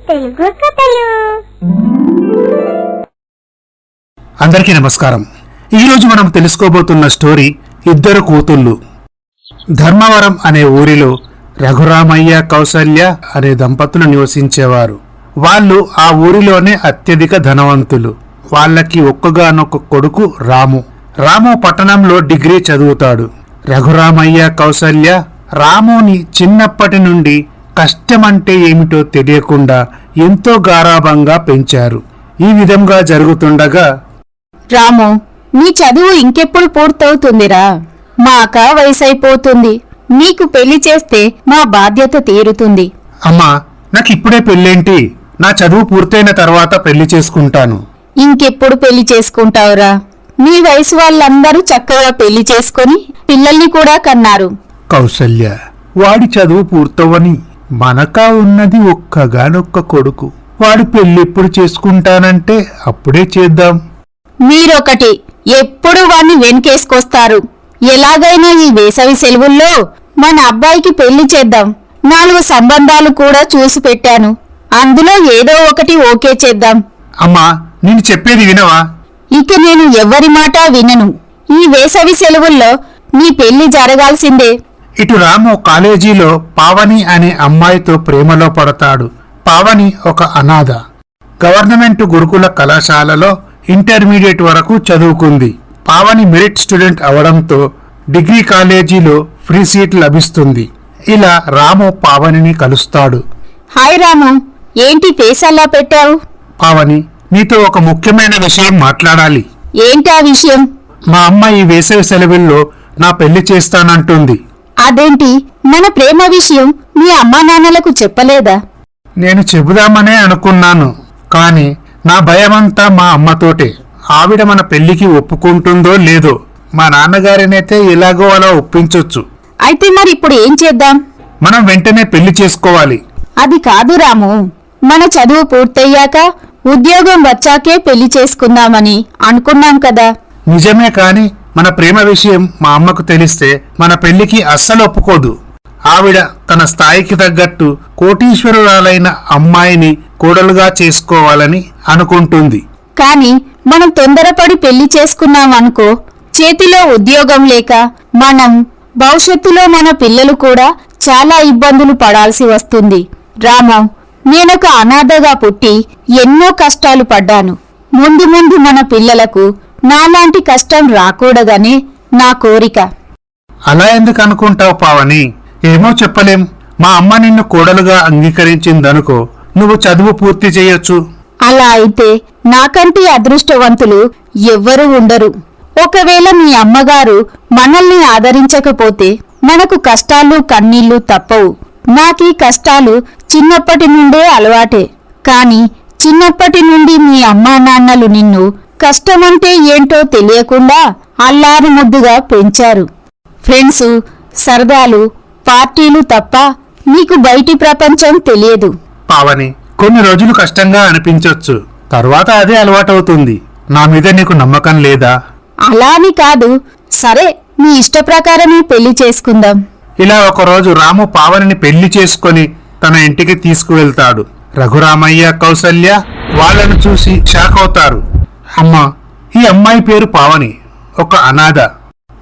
తెలుగు కథలు. అందరికీ నమస్కారం. ఈరోజు మనం తెలుసుకోబోతున్న స్టోరీ ఇద్దరు కూతుళ్ళు. ధర్మవరం అనే ఊరిలో రఘురామయ్య కౌసల్య అనే దంపతులు నివసించేవారు. వాళ్ళు ఆ ఊరిలోనే అత్యధిక ధనవంతులు. వాళ్ళకి ఒక్కగానొక్క కొడుకు రాము. రాము పట్టణంలో డిగ్రీ చదువుతాడు. రఘురామయ్య కౌసల్య రాముని చిన్నప్పటి నుండి కష్టమంటే ఏమిటో తెలియకుండా ఎంతో గారాబంగా పెంచారు. ఈ విధంగా జరుగుతుండగా, రాము, నీ చదువు ఇంకెప్పుడు పూర్తవుతుందిరా? మాక వయసైపోతుంది. నీకు పెళ్లి చేస్తే మా బాధ్యత తీరుతుంది. అమ్మా, నాకిప్పుడే పెళ్ళేంటి? నా చదువు పూర్తయిన తర్వాత పెళ్లి చేసుకుంటాను. ఇంకెప్పుడు పెళ్లి చేసుకుంటావురా? నీ వయసు వాళ్ళందరూ చక్కగా పెళ్లి చేసుకుని పిల్లల్ని కూడా కన్నారు. కౌసల్య, వాడి చదువు పూర్తవని మనకా ఉన్నది ఒక్కగానొక్క కొడుకు. వాడి పెళ్ళెప్పుడు చేసుకుంటానంటే అప్పుడే చేద్దాం. మీరొకటి ఎప్పుడు వాణ్ణి వెనకేసుకొస్తారు. ఎలాగైనా ఈ వేసవి సెలవుల్లో మన అబ్బాయికి పెళ్లి చేద్దాం. 4 సంబంధాలు కూడా చూసి పెట్టాను. అందులో ఏదో ఒకటి ఓకే చేద్దాం. అమ్మా, నేను చెప్పేది వినవా? ఇక నేను ఎవ్వరి మాట వినను. ఈ వేసవి సెలవుల్లో నీ పెళ్లి జరగాల్సిందే. ఇటు రాము కాలేజీలో పావని అనే అమ్మాయితో ప్రేమలో పడతాడు. పావని ఒక అనాథ. గవర్నమెంట్ గురుకుల కళాశాలలో ఇంటర్మీడియట్ వరకు చదువుకుంది. పావని మెరిట్ స్టూడెంట్ అవడంతో డిగ్రీ కాలేజీలో ఫ్రీ సీట్ లభిస్తుంది. ఇలా రాము పావనిని కలుస్తాడు. హాయ్ రాము, ఏంటి ఫేస్ అలా పెట్టావు? పావని, నీతో ఒక ముఖ్యమైన విషయం మాట్లాడాలి. ఏంటా విషయం? మా అమ్మ ఈ వేసవి సెలవుల్లో నా పెళ్లి చేస్తానంటుంది. అదేంటి, మన ప్రేమ విషయం మీ అమ్మా నాన్నలకు చెప్పలేదా? నేను చెబుదామనే అనుకున్నాను, కానీ నా భయమంతా మా అమ్మతోటే. ఆవిడ మన పెళ్లికి ఒప్పుకుంటుందో లేదో. మా నాన్నగారినైతే ఎలాగో అలా ఒప్పించొచ్చు. అయితే మరి ఇప్పుడు ఏం చేద్దాం? మనం వెంటనే పెళ్లి చేసుకోవాలి. అది కాదు రాము, మన చదువు పూర్తయ్యాక ఉద్యోగం వచ్చాకే పెళ్లి చేసుకుందామని అనుకున్నాం కదా. నిజమే, కాని మన ప్రేమ విషయం మా అమ్మకు తెలిస్తే మన పెళ్లికి అస్సలు ఒప్పుకోదు. ఆవిడ తన స్థాయికి తగ్గట్టు కోటీశ్వరురాలైన అమ్మాయిని కోడలుగా చేసుకోవాలని అనుకుంటుంది. కాని మనం తొందరపడి పెళ్లి చేసుకున్నామనుకో, చేతిలో ఉద్యోగం లేక మనం భవిష్యత్తులో మన పిల్లలు కూడా చాలా ఇబ్బందులు పడాల్సి వస్తుంది. రాము, నేనొక అనాథగా పుట్టి ఎన్నో కష్టాలు పడ్డాను. ముందు ముందు మన పిల్లలకు నాలాంటి కష్టం రాకూడదని నా కోరిక. అలా ఎందుకు అనుకుంటావు పావని? ఏమో చెప్పలేం. మా అమ్మ నిన్ను కోడలుగా అంగీకరించిందనుకో, నువ్వు చదువు పూర్తి చేయొచ్చు. అలా అయితే నాకంటే అదృష్టవంతులు ఎవ్వరూ ఉండరు. ఒకవేళ మీ అమ్మగారు మనల్ని ఆదరించకపోతే మనకు కష్టాలు కన్నీళ్లు తప్పవు. నాకీ కష్టాలు చిన్నప్పటి నుండే అలవాటే. కాని చిన్నప్పటి నుండి మీ అమ్మా నాన్నలు నిన్ను కష్టమంటే ఏంటో తెలియకుండా అల్లారు ముద్దుగా పెంచారు. ఫ్రెండ్సు, సరదాలు, పార్టీలు తప్ప నీకు బయటి ప్రపంచం తెలియదు. పావని, కొన్ని రోజులు కష్టంగా అనిపించొచ్చు, తర్వాత అదే అలవాటవుతుంది. నా మీద నీకు నమ్మకం లేదా? అలా అని కాదు. సరే, నీ ఇష్ట ప్రకారమే పెళ్లి చేసుకుందాం. ఇలా ఒకరోజు రాము పావనిని పెళ్లి చేసుకొని తన ఇంటికి తీసుకువెళ్తాడు. రఘురామయ్య కౌసల్య వాళ్ళను చూసి షాక్ అవుతారు. అమ్మా, ఈ అమ్మాయి పేరు పావని, ఒక అనాథ.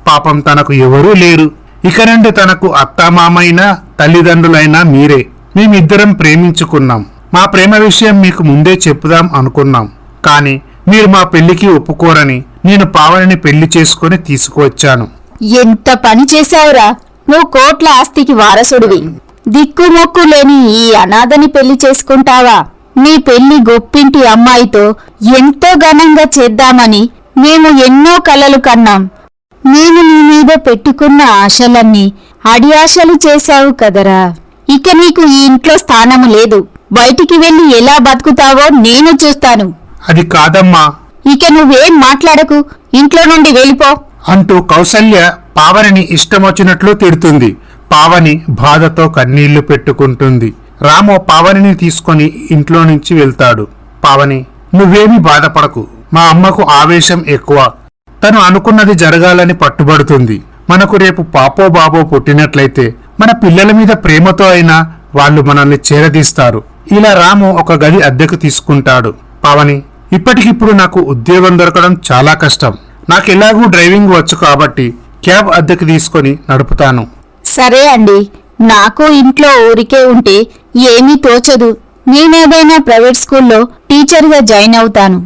పాపం, తనకు ఎవరూ లేరు. ఇక నుండి తనకు అత్తామామైనా తల్లిదండ్రులైనా మీరే. మేమిద్దరం ప్రేమించుకున్నాం. మా ప్రేమ విషయం మీకు ముందే చెప్పుదాం అనుకున్నాం. కానీ మీరు మా పెళ్లికి ఒప్పుకోరని నేను పావనిని పెళ్లి చేసుకుని తీసుకువచ్చాను. ఎంత పని చేశావురా! నువ్వు కోట్ల ఆస్తికి వారసుడివి. దిక్కుమొక్కు లేని ఈ అనాథని పెళ్లి చేసుకుంటావా? నీ పెళ్లి గొప్పింటి అమ్మాయితో ఎంతో ఘనంగా చేద్దామని మేము ఎన్నో కలలు కన్నాం. నేను నీ మీద పెట్టుకున్న ఆశలన్నీ అడియాశలు చేశావు కదరా. ఇక నీకు ఈ ఇంట్లో స్థానము లేదు. బయటికి వెళ్లి ఎలా బతుకుతావో నేను చూస్తాను. అది కాదమ్మా. ఇక నువ్వేం మాట్లాడకు, ఇంట్లో నుండి వెళ్ళిపో అంటూ కౌసల్య పావనిని ఇష్టమొచ్చినట్లు తిడుతుంది. పావని బాధతో కన్నీళ్లు పెట్టుకుంటుంది. రాము పావనిని తీసుకొని ఇంట్లో నుంచి వెళ్తాడు. పావని, నువ్వేమీ బాధపడకు. మా అమ్మకు ఆవేశం ఎక్కువ. తను అనుకున్నది జరగాలని పట్టుబడుతుంది. మనకు రేపు పాపో బాబో పుట్టినట్లయితే మన పిల్లల మీద ప్రేమతో అయినా వాళ్ళు మనల్ని చేరదీస్తారు. ఇలా రాము ఒక గది అద్దెకు తీసుకుంటాడు. పావని, ఇప్పటికిప్పుడు నాకు ఉద్యోగం దొరకడం చాలా కష్టం. నాకు ఎలాగూ డ్రైవింగ్ వచ్చు కాబట్టి క్యాబ్ అద్దెకు తీసుకొని నడుపుతాను. సరే అండి, నాకు ఇంట్లో ఊరికే ఉంటే ఏమీ తోచదు. నేనేదైనా ప్రైవేట్ స్కూల్లో టీచర్గా జాయిన్ అవుతాను.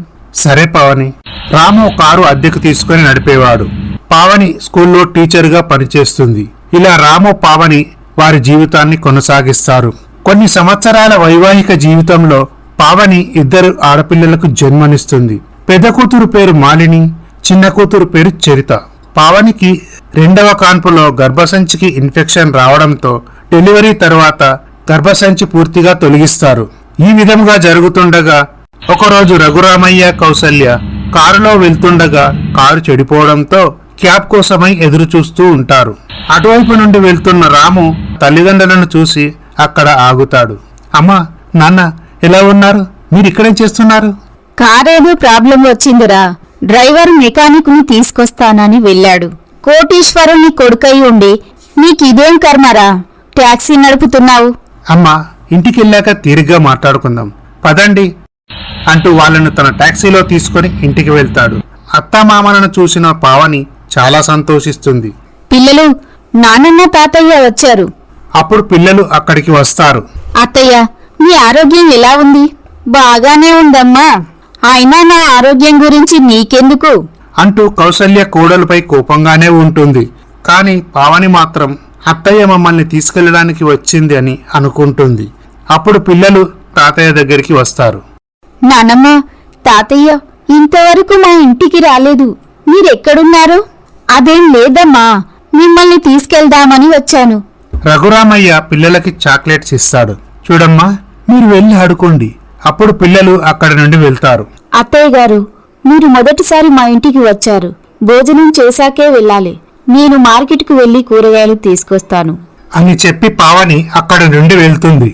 సరే పావని. రాము కారు అద్దెకు తీసుకొని నడిపేవాడు. పావని స్కూల్లో టీచర్గా పనిచేస్తుంది. ఇలా రాము పావని వారి జీవితాన్ని కొనసాగిస్తారు. కొన్ని సంవత్సరాల వైవాహిక జీవితంలో పావని 2 ఆడపిల్లలకు జన్మనిస్తుంది. పెద్ద కూతురు పేరు మాలిని, చిన్న కూతురు పేరు చరిత. పావనికి 2వ కాన్పులో గర్భసంచికి ఇన్ఫెక్షన్ రావడంతో డెలివరీ తర్వాత గర్భసంచి పూర్తిగా తొలగిస్తారు. ఈ విధంగా జరుగుతుండగా ఒకరోజు రఘురామయ్య, కౌసల్య కారులో వెళ్తుండగా కారు చెడిపోవడంతో క్యాబ్ కోసమై ఎదురు చూస్తూ ఉంటారు. అటువైపు నుండి వెళ్తున్న రాము తల్లిదండ్రులను చూసి అక్కడ ఆగుతాడు. అమ్మా, నాన్న ఎలా ఉన్నారు? మీరు ఇక్కడేం చేస్తున్నారు? కారేదో ప్రాబ్లం వచ్చిందిరా. డ్రైవర్ మెకానిక్ ని తీసుకొస్తానని వెళ్ళాడు. కోటీశ్వరుని కొడుకై ఉండి నీకిదేం కర్మరా, టాక్సీ నడుపుతున్నావు? అమ్మా, ఇంటికెళ్ళాక తీరిగ్గా మాట్లాడుకుందాం పదండి అంటూ వాళ్ళను తన టాక్సీలో తీసుకొని ఇంటికి వెళ్తాడు. అత్తామామలను చూసిన పావని చాలా సంతోషిస్తుంది. పిల్లలు, నానన్న తాతయ్య వచ్చారు. అప్పుడు పిల్లలు అక్కడికి వస్తారు. అత్తయ్య, నీ ఆరోగ్యం ఎలా ఉంది? బాగానే ఉందమ్మా. అయినా నా ఆరోగ్యం గురించి నీకెందుకు అంటూ కౌసల్య కోడలుపై కోపంగానే ఉంటుంది. కాని పావని మాత్రం అత్తయ్య మమ్మల్ని తీసుకెళ్లడానికి వచ్చింది అని అనుకుంటుంది. అప్పుడు పిల్లలు తాతయ్య దగ్గరికి వస్తారు. నానమ్మ, తాతయ్య ఇంతవరకు మా ఇంటికి రాలేదు. మీరెక్కడున్నారు? అదేం లేదమ్మా, మిమ్మల్ని తీసుకెళ్దామని వచ్చాను. రఘురామయ్య పిల్లలకి చాక్లెట్స్ ఇస్తాడు. చూడమ్మా, మీరు వెళ్ళి ఆడుకోండి. అప్పుడు పిల్లలు అక్కడి నుండి వెళ్తారు. అత్తయ్య గారు, మీరు మొదటిసారి మా ఇంటికి వచ్చారు. భోజనం చేశాకే వెళ్ళాలి. నేను మార్కెట్కు వెళ్లి కూరగాయలు తీసుకొస్తాను అని చెప్పి పావని అక్కడి నుండి వెళ్తుంది.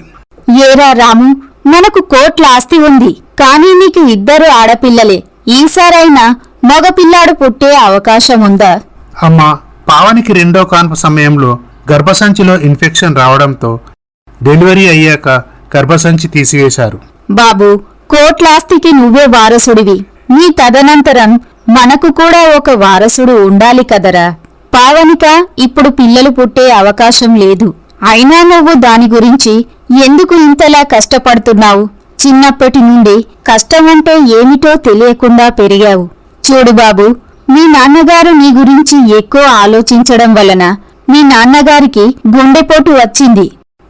ఏరా రాము, మనకు కోట్ల ఆస్తి ఉంది. కానీ నీకు 2 ఆడపిల్లలే. ఈసారైనా మగపిల్లాడు పుట్టే అవకాశం ఉందా? అమ్మా, పావనికి 2వ కాన్పు సమయంలో గర్భసంచిలో ఇన్ఫెక్షన్ రావడంతో డెలివరీ అయ్యాక గర్భసంచి తీసివేశారు. బాబు, కోట్లాస్తికి నువ్వే వారసుడివి. నీ తదనంతరం మనకు కూడా ఒక వారసుడు ఉండాలి కదరా. పావనిక ఇప్పుడు పిల్లలు పుట్టే అవకాశం లేదు. అయినా నువ్వు దాని గురించి ఎందుకు ఇంతలా కష్టపడుతున్నావు? చిన్నప్పటి నుండి కష్టమంటే ఏమిటో తెలియకుండా పెరిగావు. చూడు బాబు, మీ నాన్నగారు నీ గురించి ఎక్కువ ఆలోచించడం వలన మీ నాన్నగారికి గుండెపోటు వచ్చింది.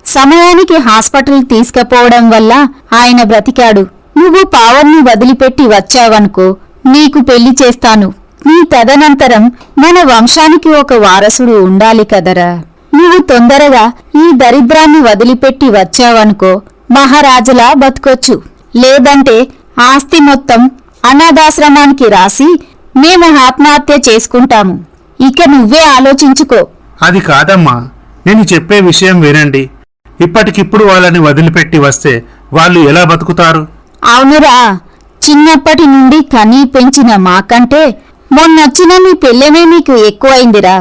సమయానికి హాస్పిటల్ తీసుకుపోవడం వల్ల ఆయన బ్రతికాడు. నువ్వు పావన్ని వదిలిపెట్టి వచ్చావనుకో, నీకు పెళ్లి చేస్తాను. నీ తదనంతరం మన వంశానికి ఒక వారసుడు ఉండాలి కదరా. నువ్వు తొందరగా ఈ దరిద్రాన్ని వదిలిపెట్టి వచ్చావనుకో, మహారాజులా బతకొచ్చు. లేదంటే ఆస్తి మొత్తం అనాథాశ్రమానికి రాసి మేము ఆత్మహత్య చేసుకుంటాము. ఇక నువ్వే ఆలోచించుకో. అది కాదమ్మా, నేను చెప్పే విషయం వినండి. ఇప్పటికిప్పుడు వాళ్ళని వదిలిపెట్టి వస్తే వాళ్ళు ఎలా బతుకుతారు? అవునురా, చిన్నప్పటి నుండి కనీ పెంచిన మాకంటే మొన్నొచ్చిన నీ పెళ్ళమే నీకు ఎక్కువైందిరా.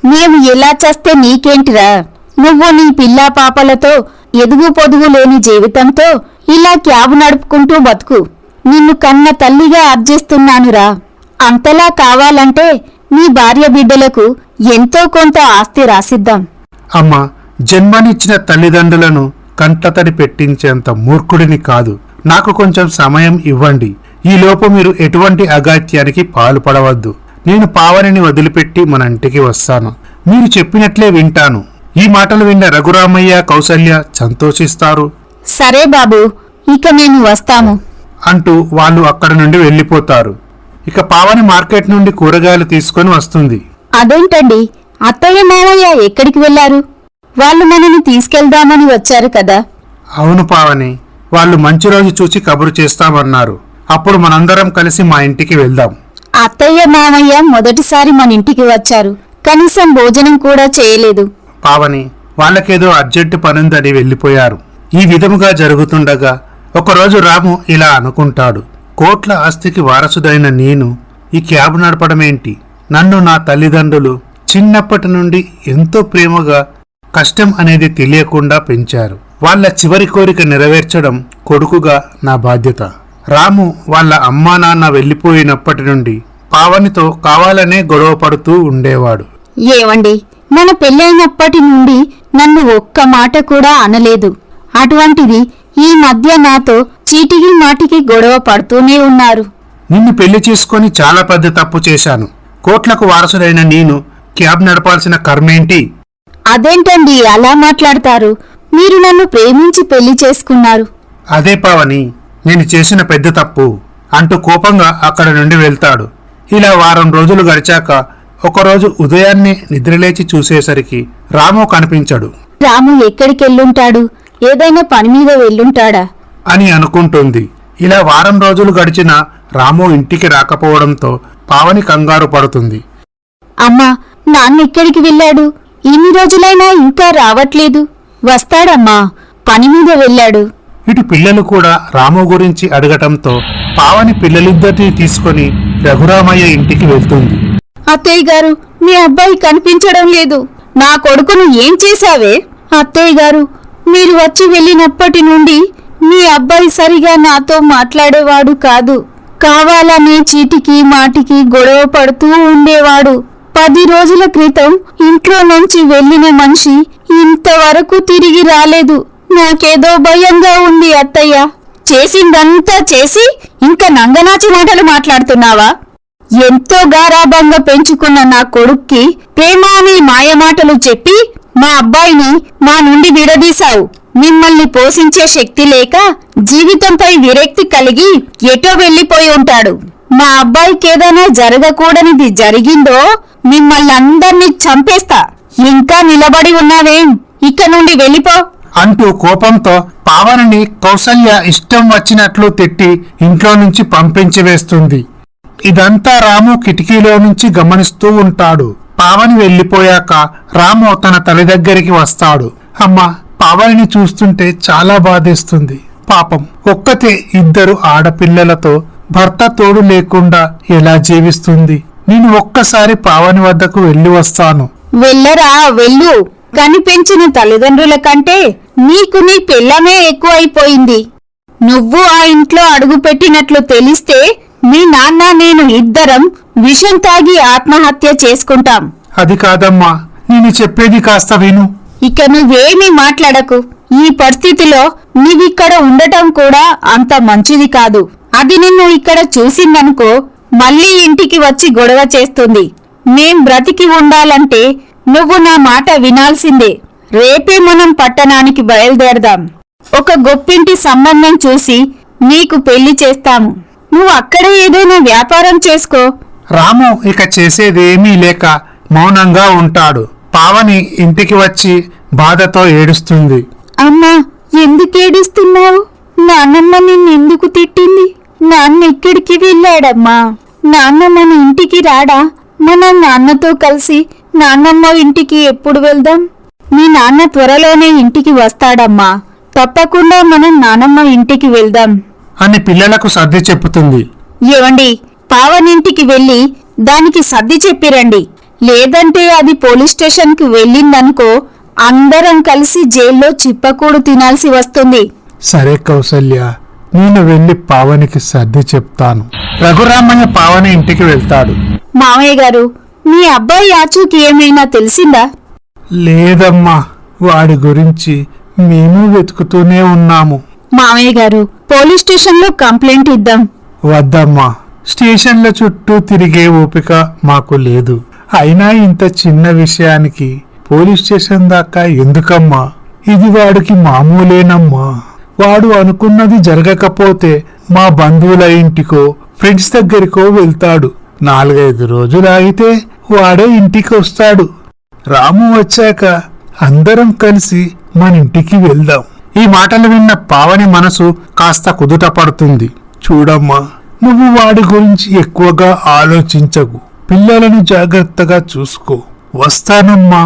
మేము ఎలా చేస్తే నీకేంటిరా? నువ్వు నీ పిల్లా పాపలతో ఎదుగు పొదుగు లేని జీవితంతో ఇలా క్యాబ్ నడుపుకుంటూ బతుకు. నిన్ను కన్న తల్లిగా అర్జిస్తున్నానురా. అంతలా కావాలంటే నీ భార్య బిడ్డలకు ఎంతో కొంత ఆస్తి రాసిద్దాం. అమ్మా, జన్మనిచ్చిన తల్లిదండ్రులను కంటతడి పెట్టించేంత మూర్ఖుడిని కాదు. నాకు కొంచెం సమయం ఇవ్వండి. ఈలోపు మీరు ఎటువంటి అగాత్యానికి పాల్పడవద్దు. నేను పావనిని వదిలిపెట్టి మన ఇంటికి వస్తాను. మీరు చెప్పినట్లే వింటాను. ఈ మాటలు విన్న రఘురామయ్య, కౌసల్య సంతోషిస్తారు. సరే బాబు, ఇక మేము వస్తాము అంటూ వాళ్ళు అక్కడి నుండి వెళ్ళిపోతారు. ఇక పావని మార్కెట్ నుండి కూరగాయలు తీసుకొని వస్తుంది. అదేంటండి, అత్తయ్య మావయ్య ఎక్కడికి వెళ్లారు? వాళ్ళు మనని తీసుకెళ్దామని వచ్చారు కదా. అవును పావని, వాళ్ళు మంచి రోజు చూసి కబురు చేస్తామన్నారు. అప్పుడు మనందరం కలిసి మా ఇంటికి వెళ్దాం. అత్తయ్య మామయ్య మొదటిసారి మన ఇంటికి వచ్చారు. కనీసం భోజనం కూడా చేయలేదు. పావని, వాళ్ళకేదో అర్జెంటు పనుందని వెళ్ళిపోయారు. ఈ విధముగా జరుగుతుండగా ఒకరోజు రాము ఇలా అనుకుంటాడు. కోట్ల ఆస్తికి వారసుడైన నేను ఈ క్యాబ్ నడపడమేంటి? నన్ను నా తల్లిదండ్రులు చిన్నప్పటి నుండి ఎంతో ప్రేమగా కష్టం అనేది తెలియకుండా పెంచారు. వాళ్ళ చివరి కోరిక నెరవేర్చడం కొడుకుగా నా బాధ్యత. రాము వాళ్ళ అమ్మా నాన్న వెళ్ళిపోయినప్పటి నుండి పావనితో కావాలనే గొడవ పడుతూ ఉండేవాడు. ఏవండి, మన పెళ్ళైనప్పటి నుండి నన్ను ఒక్క మాట కూడా అనలేదు. అటువంటిది ఈ మధ్య నాతో చీటికి మాటికి గొడవ పడుతూనే ఉన్నారు. నిన్ను పెళ్లి చేసుకొని చాలా పెద్ద తప్పు చేశాను. కోట్లకు వారసుడైన నేను క్యాబ్ నడపాల్సిన కర్మేంటి? అదేంటండి అలా మాట్లాడతారు? మీరు నన్ను ప్రేమించి పెళ్లి చేసుకున్నారు. అదే పావని, నేను చేసిన పెద్ద తప్పు అంటూ కోపంగా అక్కడ నుండి వెళ్తాడు. ఇలా వారం రోజులు గడిచాక ఒకరోజు ఉదయాన్నే నిద్రలేచి చూసేసరికి రాము కనిపించడు. రాము ఎక్కడికెళ్ళుంటాడు? ఏదైనా పని మీద వెళ్ళుంటాడా అని అనుకుంటుంది. ఇలా వారం రోజులు గడిచినా రాము ఇంటికి రాకపోవడంతో పావని కంగారు పడుతుంది. అమ్మా, నాన్న ఎక్కడికి వెళ్ళాడు? ఇన్ని రోజులైనా ఇంకా రావట్లేదు. వస్తాడమ్మా, పని మీద వెళ్ళాడు. ఇటు పిల్లలు కూడా రాము గురించి అడగటంతో పావని పిల్లలిద్దరినీ తీసుకొని రఘురామయ్య ఇంటికి వెళ్తుంది. అత్తయ్య గారు, మీ అబ్బాయి కనిపించడం లేదు. నా కొడుకును ఏం చేశావే? అత్తయ్య గారు, మీరు వచ్చి వెళ్ళినప్పటి నుండి మీ అబ్బాయి సరిగా నాతో మాట్లాడేవాడు కాదు. కావాలనే చీటికి మాటికి గొడవ పడుతూ ఉండేవాడు. 10 రోజుల క్రితం ఇంట్లో నుంచి వెళ్ళిన మనిషి ఇంతవరకు తిరిగి రాలేదు. నాకేదో భయంగా ఉంది అత్తయ్య. చేసిందంతా చేసి ఇంకా నంగనాచి మాటలు మాట్లాడుతున్నావా? ఎంతో గారాబంగా పెంచుకున్న నా కొడుక్కి ప్రేమ అనే మాయమాటలు చెప్పి మా అబ్బాయిని మా నుండి విడదీశావు. మిమ్మల్ని పోషించే శక్తి లేక జీవితంపై విరక్తి కలిగి ఎటో వెళ్లిపోయి ఉంటాడు. మా అబ్బాయికేదైనా జరగకూడనిది జరిగిందో మిమ్మల్ని అందర్నీ చంపేస్తా. ఇంకా నిలబడి ఉన్నావేం? ఇక నుండి వెళ్ళిపో అంటూ కోపంతో పావనిని కౌసల్య ఇష్టం వచ్చినట్లు తిట్టి ఇంట్లో నుంచి పంపించి వేస్తుంది. ఇదంతా రాము కిటికీలో నుంచి గమనిస్తూ ఉంటాడు. పావని వెళ్లిపోయాక రాము తన తల్లి దగ్గరికి వస్తాడు. అమ్మా, పావనిని చూస్తుంటే చాలా బాధేస్తుంది. పాపం, ఒక్కతే 2 ఆడపిల్లలతో భర్త తోడు లేకుండా ఎలా జీవిస్తుంది? నేను ఒక్కసారి పావని వద్దకు వెళ్ళి వస్తాను. వెళ్ళరా, వెళ్ళు. కనిపెంచిన తల్లిదండ్రుల కంటే నీకు నీ పిల్లమే ఎక్కువైపోయింది. నువ్వు ఆ ఇంట్లో అడుగుపెట్టినట్లు తెలిస్తే మీ నాన్న నేను ఇద్దరం విషం తాగి ఆత్మహత్య చేసుకుంటాం. అది కాదమ్మా, నేను చెప్పేది కాస్త విను. ఇక నువ్వేమీ మాట్లాడకు. ఈ పరిస్థితిలో నీవిక్కడ ఉండటం కూడా అంత మంచిది కాదు. అది నిన్ను ఇక్కడ చూసిందనుకో, మళ్ళీ ఇంటికి వచ్చి గొడవ చేస్తుంది. మేం బ్రతికి ఉండాలంటే నువ్వు నా మాట వినాల్సిందే. రేపే మనం పట్టణానికి బయలుదేరదాం. ఒక గొప్పింటి సంబంధం చూసి నీకు పెళ్లి చేస్తాము. నువ్వు అక్కడే ఏదైనా వ్యాపారం చేసుకో. రాము ఇక చేసేదేమీ లేక మౌనంగా ఉంటాడు. పావని ఇంటికి వచ్చి బాధతో ఏడుస్తుంది. అమ్మా, ఎందుకేడుస్తున్నావు? నాన్నమ్మ నిన్నెందుకు తిట్టింది? నాన్న ఎక్కడికి వెళ్ళాడమ్మా? నాన్న మన ఇంటికి రాడా? మన నాన్నతో కలిసి నాన్నమ్మ ఇంటికి ఎప్పుడు వెళ్దాం? మీ నాన్న త్వరలోనే ఇంటికి వస్తాడమ్మా. తప్పకుండా మనం నానమ్మ ఇంటికి వెళ్దాం అని పిల్లలకు సర్ది చెప్పుతుంది. ఏవండి, పావనింటికి వెళ్ళి దానికి సర్ది చెప్పిరండి. లేదంటే అది పోలీస్ స్టేషన్కి వెళ్ళిందనుకో, అందరం కలిసి జైల్లో చిప్పకూడు తినాల్సి వస్తుంది. సరే కౌసల్య, నేను వెళ్లి పావనికి సర్ది చెప్తాను. రఘురామయ్య పావని ఇంటికి వెళ్తాడు. మామయ్య గారు, మీ అబ్బాయి ఆచూకి ఏమైనా తెలిసిందా? లేదమ్మా, వాడి గురించి మేము వెతుకుతూనే ఉన్నాము. మామయ్య గారు, పోలీస్ స్టేషన్లో కంప్లైంట్ ఇద్దాం. వద్దమ్మా, స్టేషన్ల చుట్టూ తిరిగే ఓపిక మాకు లేదు. అయినా ఇంత చిన్న విషయానికి పోలీస్ స్టేషన్ దాకా ఎందుకమ్మా? ఇది వాడికి మామూలేనమ్మా. వాడు అనుకున్నది జరగకపోతే మా బంధువుల ఇంటికో ఫ్రెండ్స్ దగ్గరికో వెళ్తాడు. 4-5 రోజులు ఆగితే వాడే ఇంటికి వస్తాడు. రాము వచ్చాక అందరం కలిసి మన ఇంటికి వెళ్దాం. ఈ మాటలు విన్న పావని మనసు కాస్త కుదుట పడుతుంది. చూడమ్మా, నువ్వు వాడి గురించి ఎక్కువగా ఆలోచించకు. పిల్లలను జాగ్రత్తగా చూసుకో. వస్తానమ్మా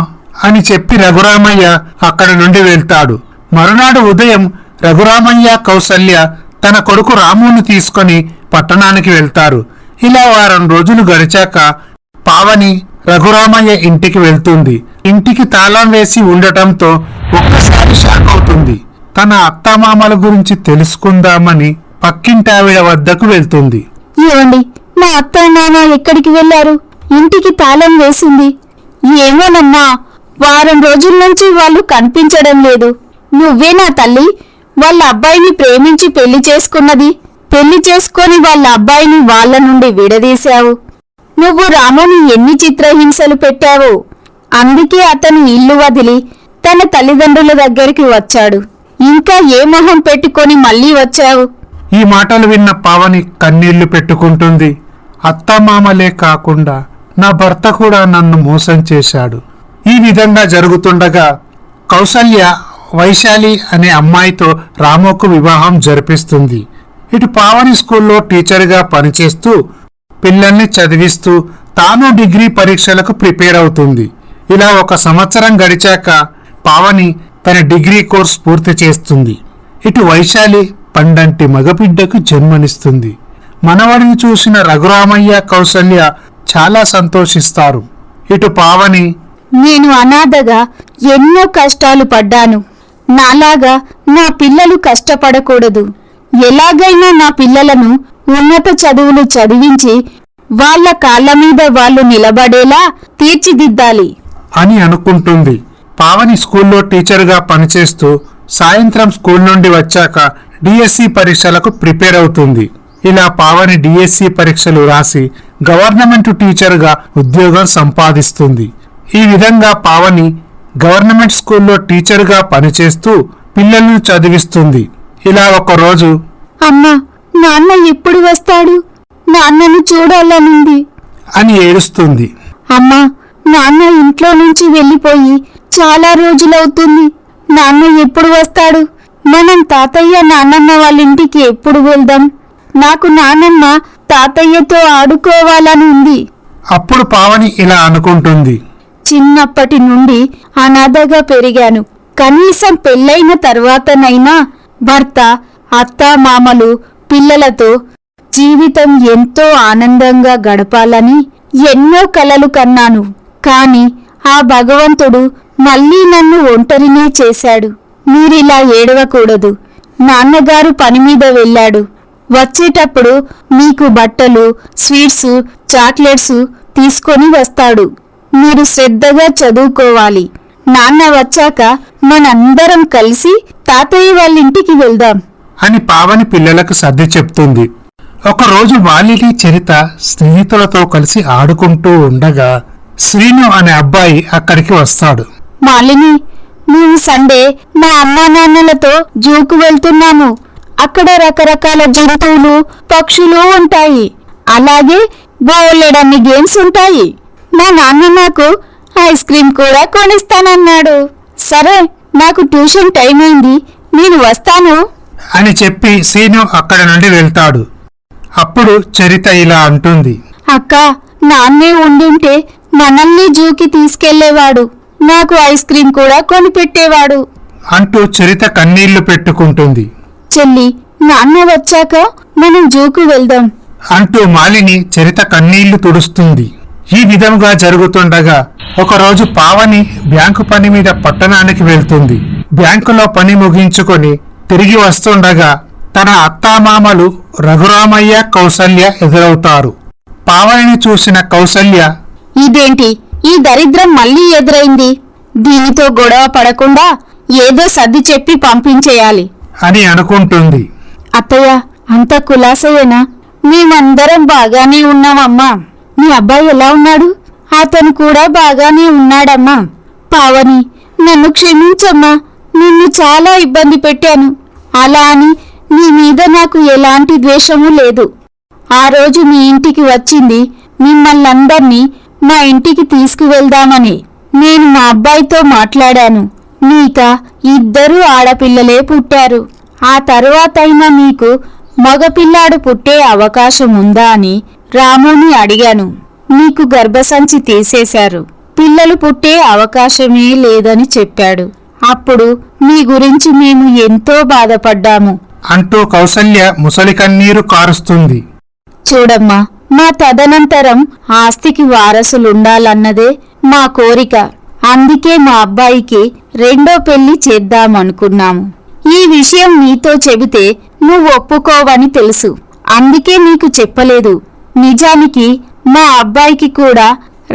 అని చెప్పి రఘురామయ్య అక్కడి నుండి వెళ్తాడు. మరునాడు ఉదయం రఘురామయ్య, కౌసల్య తన కొడుకు రామును తీసుకొని పట్టణానికి వెళ్తారు. ఇలా వారం రోజులు గడిచాక పావని రఘురామయ్య ఇంటికి వెళ్తుంది. ఇంటికి తాళం వేసి ఉండటంతో ఒక్కసారి షాక్ అవుతుంది. తన అత్తామామల గురించి తెలుసుకుందామని పక్కింటావిడ వద్దకు వెళ్తుంది. ఏమండి, మా అత్త నాన్న ఎక్కడికి వెళ్లారు? ఇంటికి తాళం వేసింది. ఏమోనమ్మా, వారం రోజుల నుంచి వాళ్ళు కనిపించడం లేదు. నువ్వే నా తల్లి వాళ్ళ అబ్బాయిని ప్రేమించి పెళ్లి చేసుకున్నది. పెళ్లి చేసుకొని వాళ్ళ అబ్బాయిని వాళ్ళ నుండి విడదీశావు. నువ్వు రాముని ఎన్ని చిత్రహింసలు పెట్టావో. అందుకే అతను ఇల్లు వదిలి తన తల్లిదండ్రుల దగ్గరికి వచ్చాడు. ఇంకా ఏ మొహం పెట్టుకొని మళ్ళీ వచ్చావు? ఈ మాటలు విన్న పావని కన్నీళ్లు పెట్టుకుంటుంది. అత్తామామలే కాకుండా నా భర్త కూడా నన్ను మోసం చేశాడు. ఈ విధంగా జరుగుతుండగా కౌసల్య వైశాలి అనే అమ్మాయితో రాముకు వివాహం జరిపిస్తుంది. ఇటు పావని స్కూల్లో టీచర్గా పనిచేస్తూ పిల్లల్ని చదివిస్తూ తాను డిగ్రీ పరీక్షలకు ప్రిపేర్ అవుతుంది. ఇలా 1 సంవత్సరం గడిచాక పావని తన డిగ్రీ కోర్స్ పూర్తి చేస్తుంది. ఇటు వైశాలి పండంటి మగబిడ్డకు జన్మనిస్తుంది. మనవడిని చూసిన రఘురామయ్య కౌసల్య చాలా సంతోషిస్తారు. ఇటు పావని, నేను అనాథగా ఎన్నో కష్టాలు పడ్డాను. నాలాగా నా పిల్లలు కష్టపడకూడదు. ఎలాగైనా నా పిల్లలను ఉన్నత చదువులు చదివించి వాళ్ళ కాళ్ళ మీద వాళ్ళు నిలబడేలా తీర్చిదిద్దాలి అని అనుకుంటుంది. పావని స్కూల్లో టీచర్గా పనిచేస్తూ సాయంత్రం స్కూల్ నుండి వచ్చాక డిఎస్సి పరీక్షలకు ప్రిపేర్ అవుతుంది. ఇలా పావని డిఎస్సి పరీక్షలు రాసి గవర్నమెంట్ టీచర్గా ఉద్యోగం సంపాదిస్తుంది. ఈ విధంగా పావని గవర్నమెంట్ స్కూల్లో టీచర్గా పనిచేస్తూ పిల్లలను చదివిస్తుంది. ఇలా ఒకరోజు, అమ్మా, నాన్న ఎప్పుడు వస్తాడు? నాన్నను చూడాలనుంది అని ఏడుస్తుంది. అమ్మా, నాన్న ఇంట్లో నుంచి వెళ్ళిపోయి చాలా రోజులవుతుంది. నాన్న ఎప్పుడు వస్తాడు? మనం తాతయ్య నాన్నమ్మ వాళ్ళ ఇంటికి ఎప్పుడు వెళ్దాం? నాకు నాన్నమ్మ తాతయ్యతో ఆడుకోవాలని ఉంది. అప్పుడు పావని ఇలా అనుకుంటుంది. చిన్నప్పటి నుండి అనాథగా పెరిగాను. కనీసం పెళ్ళైన తర్వాతనైనా భర్త, అత్త, మామలు, పిల్లలతో జీవితం ఎంతో ఆనందంగా గడపాలని ఎన్నో కలలు కన్నాను. కాని ఆ భగవంతుడు మళ్ళీ నన్ను ఒంటరినే చేశాడు. మీరిలా ఏడవకూడదు. నాన్నగారు పని మీద వెళ్ళాడు. వచ్చేటప్పుడు మీకు బట్టలు, స్వీట్స్, చాక్లెట్స్ తీసుకొని వస్తాడు. మీరు శ్రద్ధగా చదువుకోవాలి. నాన్న వచ్చాక మనందరం కలిసి తాతయ్య వాళ్ళ ఇంటికి వెళ్దాం అని పావని పిల్లలకు సర్ది చెప్తుంది. ఒకరోజు మాలిని, చరిత స్నేహితులతో కలిసి ఆడుకుంటూ ఉండగా శ్రీను అనే అబ్బాయి అక్కడికి వస్తాడు. మాలిని, మేము సండే మా అమ్మా నాన్నలతో జూకు వెళ్తున్నాము. అక్కడ రకరకాల జంతువులు, పక్షులు ఉంటాయి. అలాగే బోలెడన్ని గేమ్స్ ఉంటాయి. మా నాన్న నాకు ఐస్ క్రీమ్ కూడా కొనిస్తానన్నాడు. సరే, నాకు ట్యూషన్ టైం అయింది, నేను వస్తాను అని చెప్పి శ్రీను అక్కడి నుండి వెళ్తాడు. అప్పుడు చరిత ఇలా అంటుంది. అక్క, నాన్నే ఉండుంటే మనల్ని జూకి తీసుకెళ్లేవాడు. నాకు ఐస్ క్రీమ్ కూడా కొనిపెట్టేవాడు అంటూ చరిత కన్నీళ్లు పెట్టుకుంటుంది. చెల్లి, నాన్న వచ్చాక మనం జూకు వెళ్దాం అంటూ మాలిని చరిత కన్నీళ్లు తుడుస్తుంది. ఈ విధంగా జరుగుతుండగా ఒకరోజు పావని బ్యాంకు పని మీద పట్టణానికి వెళ్తుంది. బ్యాంకులో పని ముగించుకొని తిరిగి వస్తుండగా తన అత్తామామలు రఘురామయ్య, కౌసల్య ఎదురవుతారు. పావనిని చూసిన కౌసల్య, ఇదేంటి ఈ దరిద్రం మళ్ళీ ఎదురైంది? దీనితో గొడవ పడకుండా ఏదో సర్ది చెప్పి పంపించేయాలి అని అనుకుంటుంది. అత్తయ్య, అంత కులాసయేనా? మేమందరం బాగానే ఉన్నామమ్మా. మీ అబ్బాయి ఎలా ఉన్నాడు? అతను కూడా బాగానే ఉన్నాడమ్మా. పావని, నన్ను క్షమించమ్మా. నిన్ను చాలా ఇబ్బంది పెట్టాను. అలా అని నీ మీద నాకు ఎలాంటి ద్వేషము లేదు. ఆ రోజు మీ ఇంటికి వచ్చింది మిమ్మల్నందర్నీ మా ఇంటికి తీసుకువెళ్దామని. నేను మా అబ్బాయితో మాట్లాడాను. మీక 2 ఆడపిల్లలే పుట్టారు. ఆ తరువాతైనా మీకు మగపిల్లాడు పుట్టే అవకాశం ఉందా అని రాముని అడిగాను. మీకు గర్భసంచి తీసేశారు. పిల్లలు పుట్టే అవకాశమే లేదని చెప్పాడు. అప్పుడు మీ గురించి మేము ఎంతో బాధపడ్డాము అంటూ కౌసల్య ముసలి కన్నీరు కారుస్తుంది. చూడమ్మా, మా తదనంతరం ఆస్తికి వారసులుండాలన్నదే మా కోరిక. అందుకే మా అబ్బాయికి 2వ పెళ్లి చేద్దామనుకున్నాము. ఈ విషయం నీతో చెబితే నువ్వు ఒప్పుకోవని తెలుసు. అందుకే నీకు చెప్పలేదు. నిజానికి మా అబ్బాయికి కూడా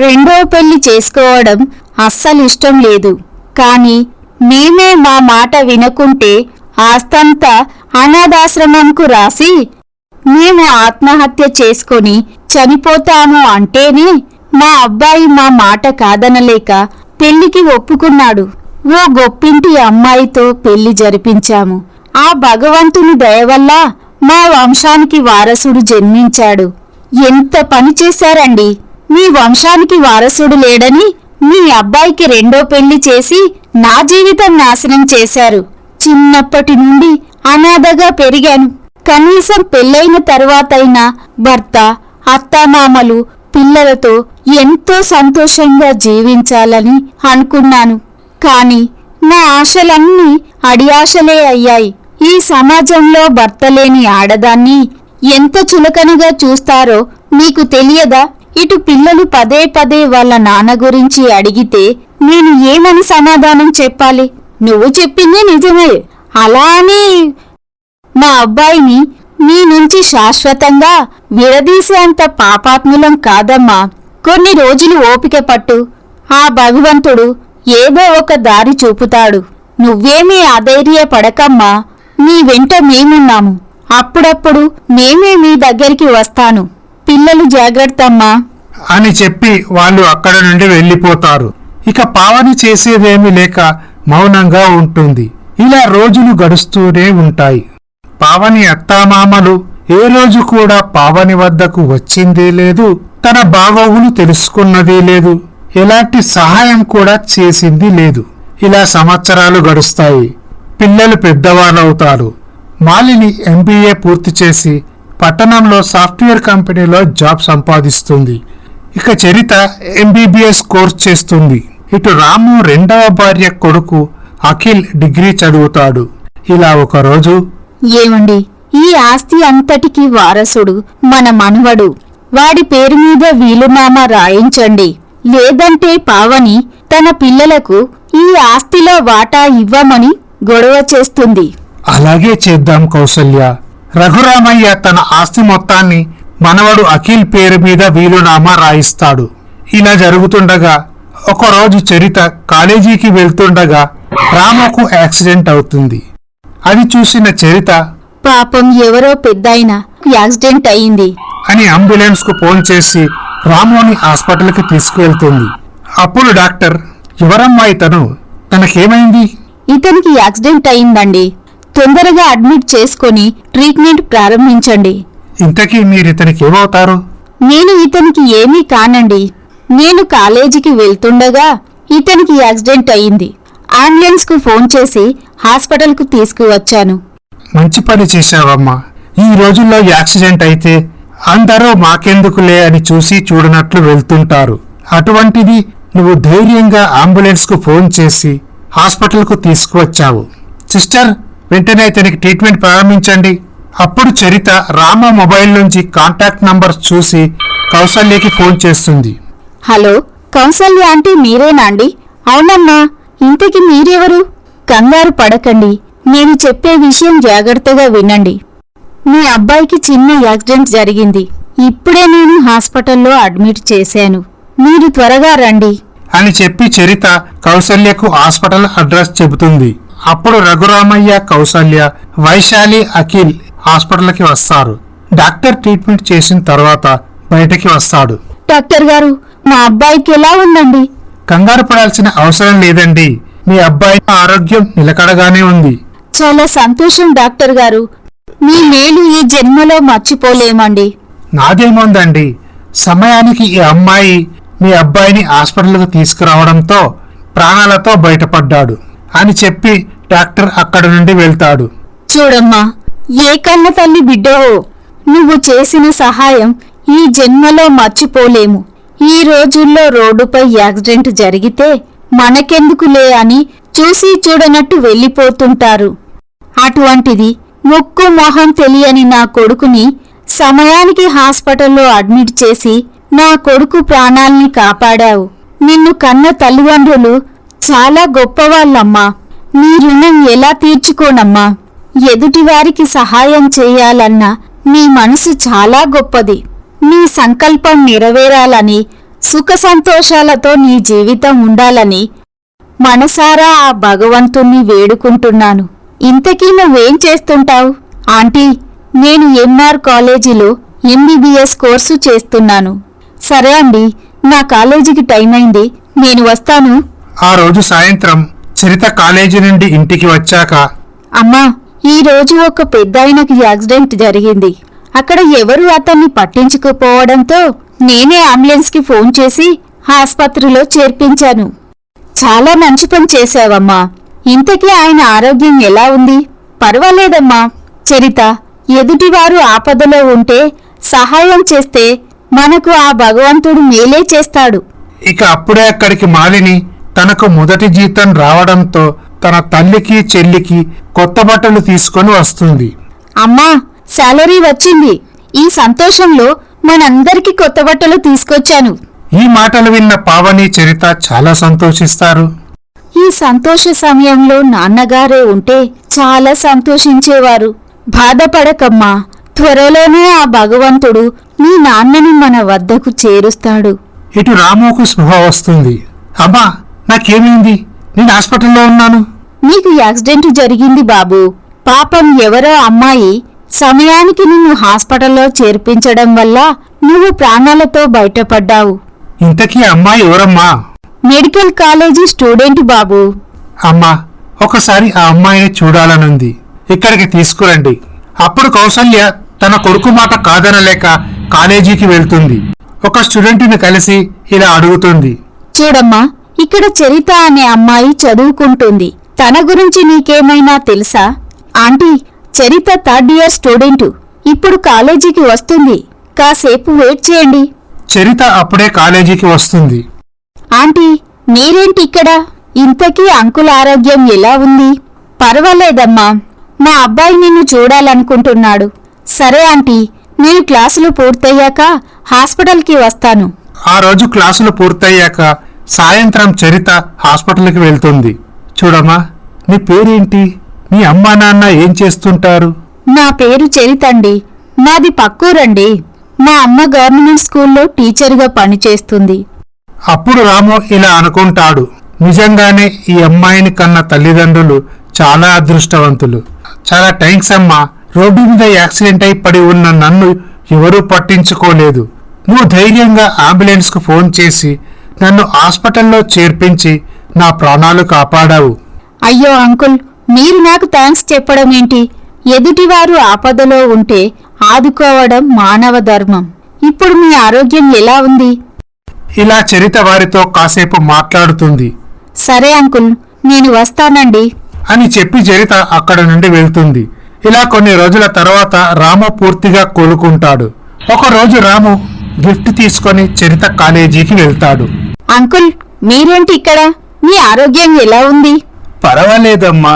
రెండో పెళ్లి చేసుకోవడం అస్సలు ఇష్టం లేదు. కాని మేమే మా మాట వినకుంటే ఆస్తంతా అనాథాశ్రమంకు రాసి మేము ఆత్మహత్య చేసుకొని చనిపోతాము అంటేనే మా అబ్బాయి మా మాట కాదనలేక పెళ్లికి ఒప్పుకున్నాడు. ఓ గొప్పింటి అమ్మాయితో పెళ్లి జరిపించాము. ఆ భగవంతుని దయ వల్ల మా వంశానికి వారసుడు జన్మించాడు. ఎంత పని చేశారండి! మీ వంశానికి వారసుడు లేడని మీ అబ్బాయికి రెండో పెళ్లి చేసి నా జీవితం నాశనం చేశారు. చిన్నప్పటి నుండి అనాథగా పెరిగాను. కనీసం పెళ్ళైన తరువాతైనా భర్త, అత్తామామలు, పిల్లలతో ఎంతో సంతోషంగా జీవించాలని అనుకున్నాను. కాని నా ఆశలన్నీ అడియాశలే అయ్యాయి. ఈ సమాజంలో భర్త లేని ఆడదాన్ని ఎంత చులకనగా చూస్తారో మీకు తెలియదా? ఇటు పిల్లలు పదే పదే వాళ్ళ నాన్న గురించి అడిగితే నేను ఏమని సమాధానం చెప్పాలి? నువ్వు చెప్పింది నిజమే. అలా అని మా అబ్బాయిని నీ నుంచి శాశ్వతంగా విడదీసేంత పాపాత్ములం కాదమ్మా. కొన్ని రోజులు ఓపిక పట్టు. ఆ భగవంతుడు ఏదో ఒక దారి చూపుతాడు. నువ్వేమీ అధైర్యపడకమ్మా. నీ వెంట మేమున్నాము. అప్పుడప్పుడు మేమే మీ దగ్గరికి వస్తాను. పిల్లలు జాగ్రత్తమ్మా అని చెప్పి వాళ్ళు అక్కడ నుండి వెళ్ళిపోతారు. ఇక పావని చేసేదేమీ లేక మౌనంగా ఉంటుంది. ఇలా రోజులు గడుస్తూనే ఉంటాయి. పావని అత్తామామలు ఏ రోజు కూడా పావని వద్దకు వచ్చిందే లేదు. తన బాగోగులు తెలుసుకున్నదే లేదు. ఎలాంటి సహాయం కూడా చేసింది లేదు. ఇలా సంవత్సరాలు గడుస్తాయి. పిల్లలు పెద్దవాళ్ళవుతారు. మాలిని MBA పూర్తి చేసి పట్టణంలో సాఫ్ట్వేర్ కంపెనీలో జాబ్ సంపాదిస్తుంది. ఇక చరిత MBBS కోర్స్ చేస్తుంది. ఇటు రాము రెండవ భార్య కొడుకు అఖిల్ డిగ్రీ చదువుతాడు. ఇలా ఒకరోజు, ఏమండి, ఈ ఆస్తి అంతటికి వారసుడు మన మనవడు. వాడి పేరు మీద వీలునామా రాయించండి. లేదంటే పావని తన పిల్లలకు ఈ ఆస్తిలో వాటా ఇవ్వమని గొడవ చేస్తుంది. అలాగే చేద్దాం కౌసల్య. రఘురామయ్య తన ఆస్తి మొత్తాన్ని మనవడు అఖిల్ పేరు మీద వీలునామా రాయిస్తాడు. ఇలా జరుగుతుండగా ఒకరోజు చరిత కాలేజీకి వెళ్తుండగా రాముకు యాక్సిడెంట్ అవుతుంది. అది చూసిన చరిత, పాపం ఎవరో పెద్దాయన యాక్సిడెంట్ అయింది అని అంబులెన్స్ కు ఫోన్ చేసి రాముని హాస్పిటల్కి తీసుకువెళ్తుంది. అప్పుడు డాక్టర్, ఎవరమ్మా ఇతను? తనకేమైంది? ఇతనికి యాక్సిడెంట్ అయిందండి. తొందరగా అడ్మిట్ చేసుకొని ట్రీట్మెంట్ ప్రారంభించండి. ఇంతకీ మీరితనికి ఏమవుతారు? నేను ఇతనికి ఏమీ కానండి. నేను కాలేజీకి వెళ్తుండగా ఇతనికి యాక్సిడెంట్ అయింది. అంబులెన్స్ కు ఫోన్ చేసి హాస్పిటల్ కు తీసుకువచ్చాను. మంచి పని చేశావమ్మా. ఈ రోజుల్లో యాక్సిడెంట్ అయితే అందరూ మాకెందుకులే అని చూసి చూడనట్లు వెళ్తుంటారు. అటువంటిది నువ్వు ధైర్యంగా అంబులెన్స్ కు ఫోన్ చేసి హాస్పిటల్ కు తీసుకువచ్చావు. సిస్టర్, వెంటనే ఇతనికి ట్రీట్మెంట్ ప్రారంభించండి. అప్పుడు చరిత రామ మొబైల్ నుంచి కాంటాక్ట్ నంబర్ చూసి కౌసల్యకి ఫోన్ చేస్తుంది. హలో, కౌసల్య అంటే మీరేనా అండి? అవునమ్మా. ఇంతకి మీరెవరు? కంగారు పడకండి. నేను చెప్పే విషయం జాగ్రత్తగా వినండి. మీ అబ్బాయికి చిన్న యాక్సిడెంట్ జరిగింది. ఇప్పుడే నేను హాస్పిటల్లో అడ్మిట్ చేశాను. మీరు త్వరగా రండి అని చెప్పి చరిత కౌసల్యకు హాస్పిటల్ అడ్రస్ చెబుతుంది. అప్పుడు రఘురామయ్య, కౌసల్య, వైశాలి, అఖిల్ హాస్పిటల్కి వస్తారు. డాక్టర్ ట్రీట్మెంట్ చేసిన తర్వాత బయటకి వస్తాడు. డాక్టర్ గారు, మా అబ్బాయికి ఎలా ఉందండి? కంగారు పడాల్సిన అవసరం లేదండి. మీ అబ్బాయి ఆరోగ్యం నిలకడగానే ఉంది. చాలా సంతోషం డాక్టర్ గారు. మీ మేలు ఈ జన్మలో మర్చిపోలేమండి. నాదేముందండి, సమయానికి ఈ అమ్మాయి మీ అబ్బాయిని హాస్పిటల్కు తీసుకురావడంతో ప్రాణాలతో బయటపడ్డాడు అని చెప్పి డాక్టర్ అక్కడి నుండి వెళ్తాడు. చూడమ్మా, ఏ కన్న తల్లి బిడ్డో, నువ్వు చేసిన సహాయం ఈ జన్మలో మర్చిపోలేము. ఈ రోజుల్లో రోడ్డుపై యాక్సిడెంట్ జరిగితే మనకెందుకులే అని చూసి చూడనట్టు వెళ్ళిపోతుంటారు. అటువంటిది ముక్కు మొహం తెలియని నా కొడుకుని సమయానికి హాస్పిటల్లో అడ్మిట్ చేసి నా కొడుకు ప్రాణాల్ని కాపాడావు. నిన్ను కన్న తల్లిదండ్రులు చాలా గొప్పవాళ్ళమ్మా. నీ రుణం ఎలా తీర్చుకోనమ్మా. ఎదుటివారికి సహాయం చేయాలన్న నీ మనసు చాలా గొప్పది. నీ సంకల్పం నెరవేరాలని, సుఖ సంతోషాలతో నీ జీవితం ఉండాలని మనసారా ఆ భగవంతుణ్ణి వేడుకుంటున్నాను. ఇంతకీ నువ్వేం చేస్తుంటావు? ఆంటీ, నేను ఎంఆర్ కాలేజీలో ఎంబీబీఎస్ కోర్సు చేస్తున్నాను. సరే అండి, నా కాలేజీకి టైం అయింది, నేను వస్తాను. ఆ రోజు సాయంత్రం చరిత కాలేజీ నుండి ఇంటికి వచ్చాక, అమ్మా, ఈ రోజు ఒక పెద్దాయనకి యాక్సిడెంట్ జరిగింది. అక్కడ ఎవరు అతన్ని పట్టించుకుపోవడంతో నేనే అంబులెన్స్కి ఫోన్ చేసి ఆస్పత్రిలో చేర్పించాను. చాలా మంచి పని చేశావమ్మా. ఇంతకీ ఆయన ఆరోగ్యం ఎలా ఉంది? పర్వాలేదమ్మా. చరిత, ఎదుటివారు ఆపదలో ఉంటే సహాయం చేస్తే మనకు ఆ భగవంతుడు మేలే చేస్తాడు. ఇక అప్పుడే అక్కడికి మాలిని తనకు మొదటి జీతం రావడంతో తన తల్లికి చెల్లికి కొత్త బట్టలు తీసుకొని వస్తుంది. అమ్మా, శాలరీ వచ్చింది. ఈ సంతోషంలో మనందరికీ కొత్త బట్టలు తీసుకొచ్చాను. ఈ మాటలు విన్న పావని చరిత చాలా సంతోషిస్తారు. ఈ సంతోష సమయంలో నాన్నగారే ఉంటే చాలా సంతోషించేవారు. బాధపడకమ్మా, త్వరలోనే ఆ భగవంతుడు నీ నాన్నని మన వద్దకు చేరుస్తాడు. ఇటు రాముకు స్పృహ వస్తుంది. అమ్మా, నాకేమైంది? నేను హాస్పిటల్లో ఉన్నాను. నీకు యాక్సిడెంట్ జరిగింది బాబు. పాపం ఎవరో అమ్మాయి సమయానికి నిన్ను హాస్పిటల్లో చేర్పించడం వల్ల నువ్వు ప్రాణాలతో బయటపడ్డావు. ఇంతకీ అమ్మాయి ఎవరమ్మా? మెడికల్ కాలేజీ స్టూడెంట్ బాబు. అమ్మా, ఒకసారి ఆ అమ్మాయిని చూడాలనుంది, ఇక్కడికి తీసుకురండి. అప్పుడు కౌసల్య తన కొడుకు మాట కాదనలేక కాలేజీకి వెళ్తుంది. ఒక స్టూడెంట్ని కలిసి ఇలా అడుగుతుంది. చూడమ్మా, ఇక్కడ చరిత అనే అమ్మాయి చదువుకుంటుంది. తన గురించి నీకేమైనా తెలుసా? ఆంటీ, చరిత 3rd ఇయర్ స్టూడెంట్. ఇప్పుడు కాలేజీకి వస్తుంది. కాసేపు వెయిట్ చేయండి. చరిత అప్పుడే కాలేజీకి వస్తుంది. ఆంటీ, మీరేంటి ఇక్కడ? ఇంతకీ అంకుల్ ఆరోగ్యం ఎలా ఉంది? పర్వాలేదమ్మా, మా అబ్బాయి నిన్ను చూడాలనుకుంటున్నాడు. సరే ఆంటీ, నేను క్లాసులు పూర్తయ్యాక హాస్పిటల్కి వస్తాను. ఆ రోజు క్లాసులు పూర్తయ్యాక సాయంత్రం చరిత హాస్పిటల్కి వెళ్తుంది. చూడమ్మా, నీ పేరేంటి? మీ అమ్మా నాన్న ఏం చేస్తుంటారు? నా పేరు చరితండి. మాది పక్కూరండి. మా అమ్మ గవర్నమెంట్ స్కూల్లో టీచర్గా పనిచేస్తుంది. అప్పుడు రాము ఇలా అనుకుంటాడు, నిజంగానే ఈ అమ్మాయిని కన్న తల్లిదండ్రులు చాలా అదృష్టవంతులు. చాలా థ్యాంక్స్ అమ్మా. రోడ్డు మీద యాక్సిడెంట్ అయి పడి ఉన్న నన్ను ఎవరూ పట్టించుకోలేదు. నువ్వు ధైర్యంగా అంబులెన్స్కు ఫోన్ చేసి నన్ను హాస్పిటల్లో చేర్పించి నా ప్రాణాలు కాపాడావు. అయ్యో అంకుల్, మీరు నాకు థ్యాంక్స్ చెప్పడం ఏంటి? ఎదుటివారు ఆపదలో ఉంటే ఆదుకోవడం మానవ ధర్మం. ఇప్పుడు మీ ఆరోగ్యం ఎలా ఉంది? ఇలా చరిత వారితో కాసేపు మాట్లాడుతుంది. సరే అంకుల్, నేను వస్తానండి అని చెప్పి చరిత అక్కడ నుండి వెళ్తుంది. ఇలా కొన్ని రోజుల తర్వాత రాము పూర్తిగా కోలుకుంటాడు. ఒకరోజు రాము గిఫ్ట్ తీసుకొని చరిత కాలేజీకి వెళ్తాడు. అంకుల్, మీరేంటి ఇక్కడ? మీ ఆరోగ్యం ఎలా ఉంది? పర్వాలేదమ్మా,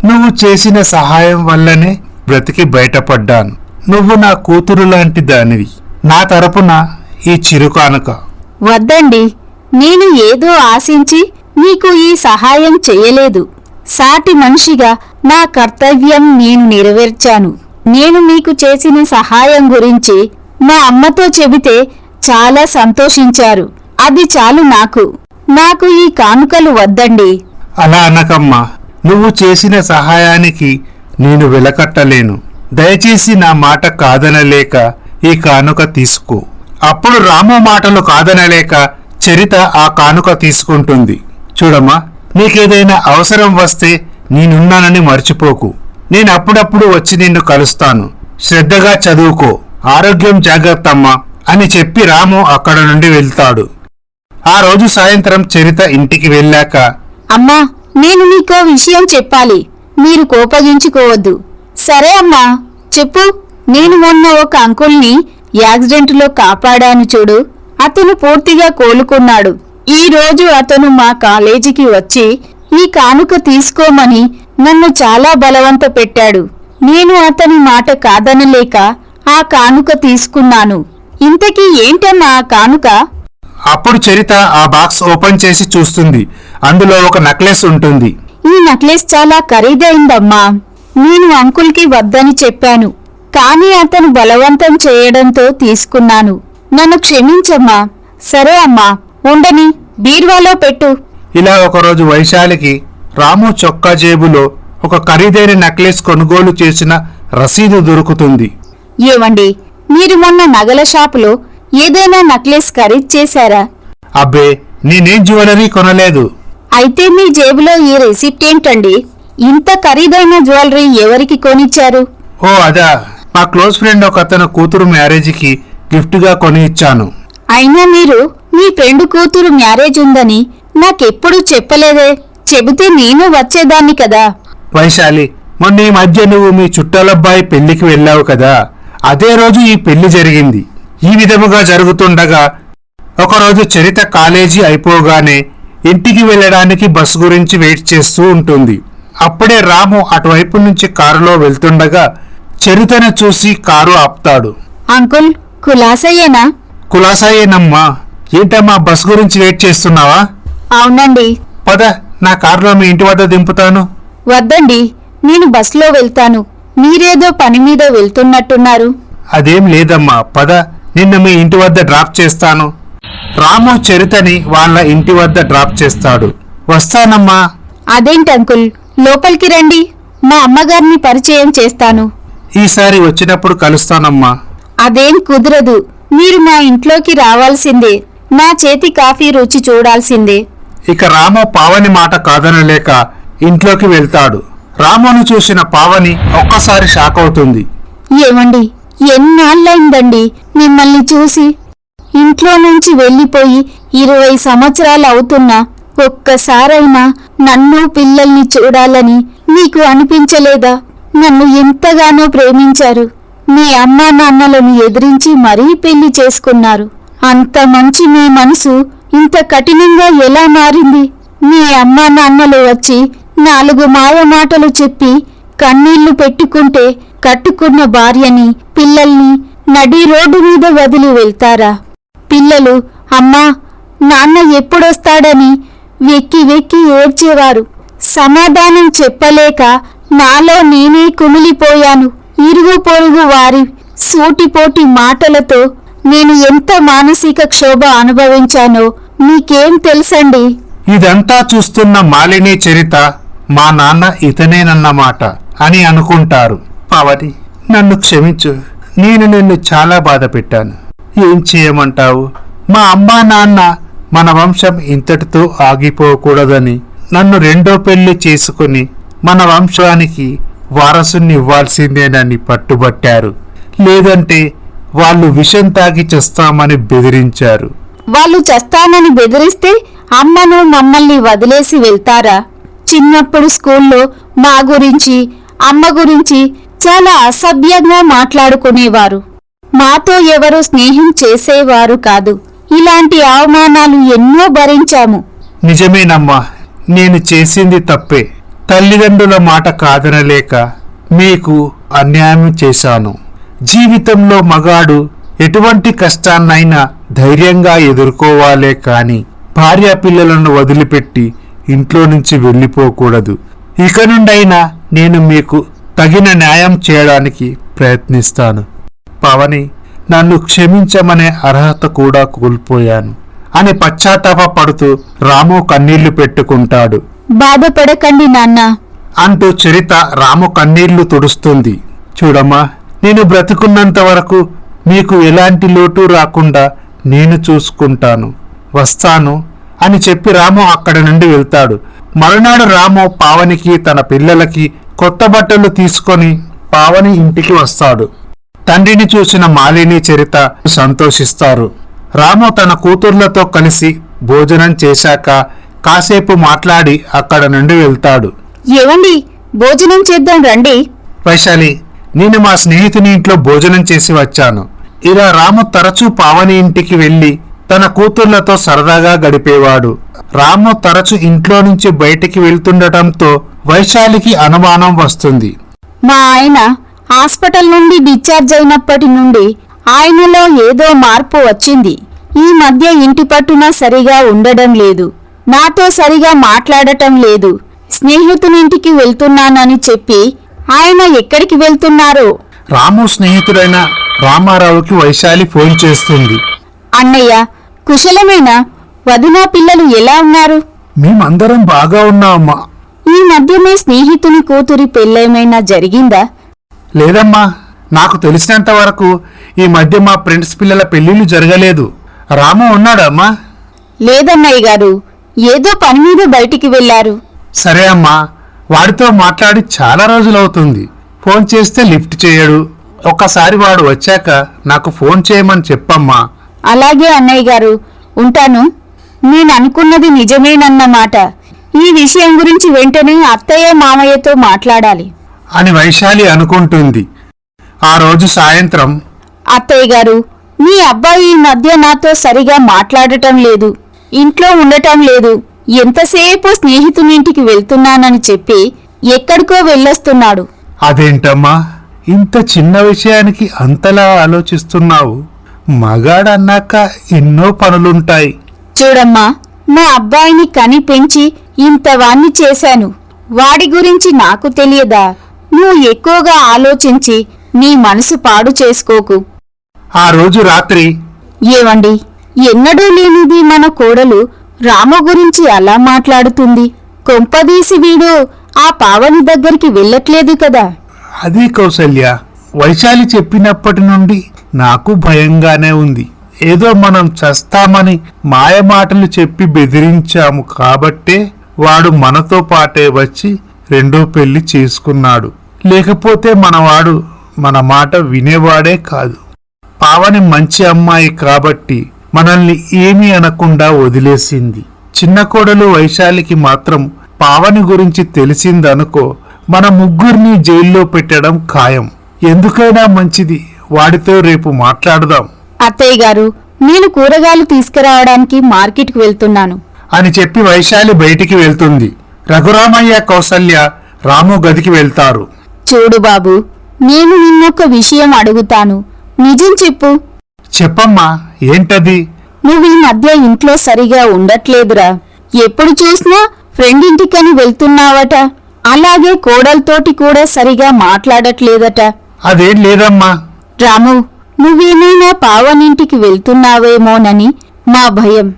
నువ్వు చేసిన సహాయం వల్లనే బ్రతికి బయటపడ్డాను. నువ్వు నా కూతురు లాంటి దానివి. నా తరపున ఈ చిరుకానుక. వద్దండి, నేను ఏదో ఆశించి మీకు ఈ సహాయం చెయ్యలేదు. సాటి మనిషిగా నా కర్తవ్యం నేను నెరవేర్చాను. నేను మీకు చేసిన సహాయం గురించి మా అమ్మతో చెబితే చాలా సంతోషించారు. అది చాలు నాకు. నాకు ఈ కానుకలు వద్దండి. అలా అనకమ్మా, నువ్వు చేసిన సహాయానికి నేను వెలకట్టలేను. దయచేసి నా మాట కాదనలేక ఈ కానుక తీసుకో. అప్పుడు రాము మాటలు కాదనలేక చరిత ఆ కానుక తీసుకుంటుంది. చూడమ్మా, నీకేదైనా అవసరం వస్తే నేనున్నానని మర్చిపోకు. నేను అప్పుడప్పుడు వచ్చి నిన్ను కలుస్తాను. శ్రద్ధగా చదువుకో. ఆరోగ్యం జాగ్రత్తమ్మా అని చెప్పి రాము అక్కడ నుండి వెళ్తాడు. ఆ రోజు సాయంత్రం చరిత ఇంటికి వెళ్ళాక, అమ్మా, నేను నీకో విషయం చెప్పాలి. మీరు కోపగించుకోవద్దు. సరే అమ్మా, చెప్పు. నేను మొన్న ఒక అంకుల్ని యాక్సిడెంట్లో కాపాడాను చూడు. అతను పూర్తిగా కోలుకున్నాడు. ఈ రోజు అతను మా కాలేజీకి వచ్చి ఈ కానుక తీసుకోమని నన్ను చాలా బలవంత పెట్టాడు. నేను అతని మాట కాదనలేక ఆ కానుక తీసుకున్నాను. ఇంతకీ ఏంటమ్మా ఆ కానుక? అప్పుడు చరిత ఆ బాక్స్ ఓపెన్ చేసి చూస్తుంది. అందులో ఒక నెక్లెస్ ఉంటుంది. ఈ నెక్లెస్ చాలా ఖరీదైందమ్మా. నేను అంకుల్కి వద్దని చెప్పాను, కానీ అతను బలవంతం చేయడంతో తీసుకున్నాను. నన్ను క్షమించమ్మా. సరే అమ్మా, ఉండని, బీర్వాలో పెట్టు. ఇలా ఒకరోజు వైశాలికి రాము చొక్కా జేబులో ఒక ఖరీదైన నెక్లెస్ కొనుగోలు చేసిన రసీదు దొరుకుతుంది. ఏవండి, మీరు మొన్న నగల షాపులో ఏదైనా నెక్లెస్ ఖరీదు చేశారా? అబ్బే, నేనేం జ్యువెలరీ కొనలేదు. అయితే మీ జేబులో ఈ రిసిప్ట్ ఏంటండి? ఇంత ఖరీదైన జ్యువెలరీ ఎవరికి కొనిచ్చారు? ఓ అదా, మా క్లోజ్ ఫ్రెండ్ ఒక అతను కూతురు మ్యారేజ్కి గిఫ్ట్గా కొని ఇచ్చాను. అయినా మీరు మీ ఫ్రెండ్ కూతురు మ్యారేజ్ ఉందని నాకెప్పుడూ చెప్పలేదే. చెబితే నేను వచ్చేదాన్ని కదా. వైశాలి, మొన్న ఈ మధ్య నువ్వు మీ చుట్టాలబ్బాయి పెళ్లికి వెళ్ళావు కదా, అదే రోజు ఈ పెళ్లి జరిగింది. ఈ విధముగా జరుగుతుండగా ఒకరోజు చరిత కాలేజీ అయిపోగానే ఇంటికి వెళ్ళడానికి బస్సు గురించి వెయిట్ చేస్తూ ఉంటుంది. అప్పుడే రాము అటువైపు నుంచి కారులో వెళ్తుండగా చరితను చూసి కారు ఆపుతాడు. అంకుల్, కులాసయ్యేనా? కులాసాయేనమ్మా. ఏంటమ్మా, బస్ గురించి వెయిట్ చేస్తున్నావా? అవునండి. పద, నా కారులో మీ ఇంటి వద్ద దింపుతాను. వద్దండి, నేను బస్లో వెళ్తాను. మీరేదో పని మీద వెళ్తున్నట్టున్నారు. అదేం లేదమ్మా, పద, నిన్ను మీ ఇంటి వద్ద డ్రాప్ చేస్తాను. రాము చరితని వాళ్ళ ఇంటి వద్ద డ్రాప్ చేస్తాడు. వస్తానమ్మా. అదేంటి అంకుల్, లోపలికి రండి, మా అమ్మగారిని పరిచయం చేస్తాను. ఈసారి వచ్చినప్పుడు కలుస్తానమ్మా. అదేం కుదరదు, మీరు మా ఇంట్లోకి రావాల్సిందే. నా చేతి కాఫీ రుచి చూడాల్సిందే. ఇక రాము పావని మాట కాదనలేక ఇంట్లోకి వెళ్తాడు. రామును చూసిన పావని ఒక్కసారి షాక్ అవుతుంది. ఏమండి, ఎన్నాళ్ళైందండి మిమ్మల్ని చూసి? ఇంట్లో నుంచి వెళ్ళిపోయి 20 సంవత్సరాలు అవుతున్నా ఒక్కసారైనా నన్ను పిల్లల్ని చూడాలని మీకు అనిపించలేదా? నన్ను ఎంతగానో ప్రేమించారు. మీ అమ్మా నాన్నలను ఎదిరించి మరీ పెళ్లి చేసుకున్నారు. అంత మంచి మీ మనసు ఇంత కఠినంగా ఎలా మారింది? మీ అమ్మా నాన్నలు వచ్చి 4 మాయ మాటలు చెప్పి కన్నీళ్లు పెట్టుకుంటే కట్టుకున్న భార్యని, పిల్లల్ని నడి రోడ్డు మీద వదిలి వెళ్తారా? పిల్లలు అమ్మా నాన్న ఎప్పుడొస్తాడని వెక్కి వెక్కి ఏడ్చేవారు. సమాధానం చెప్పలేక నాలో నేనే కుమిలిపోయాను. ఇరుగు పొరుగు వారి సూటిపోటి మాటలతో నేను ఎంత మానసిక క్షోభ అనుభవించానో మీకేం తెలుసండి? ఇదంతా చూస్తున్న మాలిని చరిత మా నాన్న ఇతనేనన్నమాట అని అనుకుంటారు. పావని, నన్ను క్షమించు. నేను నిన్ను చాలా బాధ పెట్టాను. ఏం చేయమంటావు? మా అమ్మా నాన్న మన వంశం ఇంతటితో ఆగిపోకూడదని నన్ను 2వ పెళ్లి చేసుకుని మన వంశానికి వారసుని ఇవ్వాల్సిందేనని పట్టుబట్టారు. లేదంటే వాళ్ళు విషం తాగి చస్తామని బెదిరించారు. వాళ్ళు చస్తానని బెదిరిస్తే అమ్మను మమ్మల్ని వదిలేసి వెళ్తారా? చిన్నప్పుడు స్కూల్లో మా గురించి, అమ్మ గురించి చాలా అసభ్యంగా మాట్లాడుకునేవారు. మాతో ఎవరు స్నేహం చేసేవారు కాదు. ఇలాంటి అవమానాలు ఎన్నో భరించాము. నిజమేనమ్మా, నేను చేసింది తప్పే. తల్లిదండ్రుల మాట కాదనలేక మీకు అన్యాయం చేశాను. జీవితంలో మగాడు ఎటువంటి కష్టాన్నైనా ధైర్యంగా ఎదుర్కోవాలే కాని భార్య పిల్లలను వదిలిపెట్టి ఇంట్లో నుంచి వెళ్ళిపోకూడదు. ఇక నుండైనా నేను మీకు తగిన న్యాయం చేయడానికి ప్రయత్నిస్తాను. పావని, నన్ను క్షమించమనే అర్హత కూడా కోల్పోయాను అని పశ్చాత్తాపపడుతూ రాము కన్నీళ్లు పెట్టుకుంటాడు. బాధపడకండి నాన్న అంటూ చరిత రాము కన్నీళ్లు తుడుస్తుంది. చూడమ్మా, నేను బ్రతికున్నంత వరకు మీకు ఎలాంటి లోటు రాకుండా నేను చూసుకుంటాను. వస్తాను అని చెప్పి రాము అక్కడి నుండి వెళ్తాడు. మరునాడు రాము పావనికి, తన పిల్లలకి కొత్త బట్టలు తీసుకొని పావని ఇంటికి వస్తాడు. తండ్రిని చూసిన మాలిని చరిత సంతోషిస్తారు. రాము తన కూతుర్లతో కలిసి భోజనం చేశాక కాసేపు మాట్లాడి అక్కడ నుండి వెళ్తాడు. ఏవండి, భోజనం చేద్దాం రండి. వైశాలి, నేను మా స్నేహితుని ఇంట్లో భోజనం చేసి వచ్చాను. ఇలా రాము తరచూ పావని ఇంటికి వెళ్లి తన కూతుర్లతో సరదాగా గడిపేవాడు. రాము తరచు ఇంట్లో నుంచి బయటికి వెళ్తుండటంతో వైశాలికి అనుమానం వస్తుంది. మా ఆయన హాస్పిటల్ నుండి డిశ్చార్జ్ అయినప్పటి నుండి ఆయనలో ఏదో మార్పు వచ్చింది. ఈ మధ్య ఇంటి పట్టున సరిగా ఉండడం లేదు, నాతో సరిగా మాట్లాడటం లేదు. స్నేహితునింటికి వెళ్తున్నానని చెప్పి ఆయన ఎక్కడికి వెళ్తున్నారో? రాము స్నేహితుడైన రామారావుకి వైశాలి ఫోన్ చేస్తుంది. అన్నయ్య, కుశలమేనా? వదినా పిల్లలు ఎలా ఉన్నారు? మేమందరం బాగా ఉన్నామమ్మా. ఈ మధ్య మీ స్నేహితుని కూతురి పెళ్ళేమైనా జరిగిందా? లేదమ్మా, నాకు తెలిసినంత వరకు ఈ మధ్య మా ఫ్రెండ్స్ పిల్లల పెళ్లిళ్ళు జరగలేదు. రాము ఉన్నాడమ్మా? లేదన్నయ్య గారు, ఏదో పని మీద బయటికి వెళ్లారు. సరే అమ్మా, వాడితో మాట్లాడి చాలా రోజులవుతుంది. ఫోన్ చేస్తే లిఫ్ట్ చేయడు. ఒక్కసారి వాడు వచ్చాక నాకు ఫోన్ చేయమని చెప్పమ్మా. అలాగే అన్నయ్య గారు, ఉంటాను. నేననుకున్నది నిజమేనన్నమాట. ఈ విషయం గురించి వెంటనే అత్తయ్య మామయ్యతో మాట్లాడాలి అని వైశాలి అనుకుంటుంది. ఆ రోజు సాయంత్రం, అత్తయ్య గారు, మీ అబ్బాయి ఈ మధ్య నాతో సరిగా మాట్లాడటం లేదు, ఇంట్లో ఉండటం లేదు. ఎంతసేపు స్నేహితునింటికి వెళ్తున్నానని చెప్పి ఎక్కడికో వెళ్ళొస్తున్నాడు. అదేంటమ్మా ఇంత చిన్న విషయానికి అంతలా ఆలోచిస్తున్నావు? మగాడన్నాక ఎన్నో పనులుంటాయి. చూడమ్మా, మా అబ్బాయిని కని పెంచి ఇంతవాణ్ణి చేశాను. వాడి గురించి నాకు తెలియదా? నువ్వు ఎక్కువగా ఆలోచించి నీ మనసు పాడు చేసుకోకు. ఆ రోజు రాత్రి, ఏవండి, ఎన్నడూ లేనిది మన కోడలు రాము గురించి అలా మాట్లాడుతుంది. కొంపదీసి వీడు ఆ పావని దగ్గరికి వెళ్ళట్లేదు కదా? అది కౌసల్య, వైశాలి చెప్పినప్పటి నుండి నాకు భయంగానే ఉంది. ఏదో మనం చస్తామని మాయమాటలు చెప్పి బెదిరించాము కాబట్టే వాడు మనతో పాటే వచ్చి రెండో పెళ్లి చేసుకున్నాడు. లేకపోతే మనవాడు మన మాట వినేవాడే కాదు. పావని మంచి అమ్మాయి కాబట్టి మనల్ని ఏమీ అనకుండా వదిలేసింది. చిన్న కోడలు వైశాలికి మాత్రం పావని గురించి తెలిసిందనుకో, మన ముగ్గురిని జైల్లో పెట్టడం ఖాయం. ఎందుకైనా మంచిది, వాడితో రేపు మాట్లాడదాం అత్తయ్య గారు, నేను కూరగాయలు తీసుకురావడానికి మార్కెట్కి వెళ్తున్నాను అని చెప్పి వైశాలి బయటికి వెళ్తుంది. రఘురామయ్య, కౌసల్య రాము గదికి వెళ్తారు. చూడు బాబు, నేను నిన్నొక్క విషయం అడుగుతాను, నిజం చెప్పు. చెప్పమ్మా, ఏంటది? నువ్వు ఈ మధ్య ఇంట్లో సరిగా ఉండట్లేదురా. ఎప్పుడు చూసినా ఫ్రెండ్ ఇంటికని వెళ్తున్నావట. అలాగే కోడలతోటి కూడా సరిగా మాట్లాడట్లేదట. అదేం లేదమ్మా. రాము, నువ్వేమైనా పావనింటికి వెళ్తున్నావేమోనని మా భయం.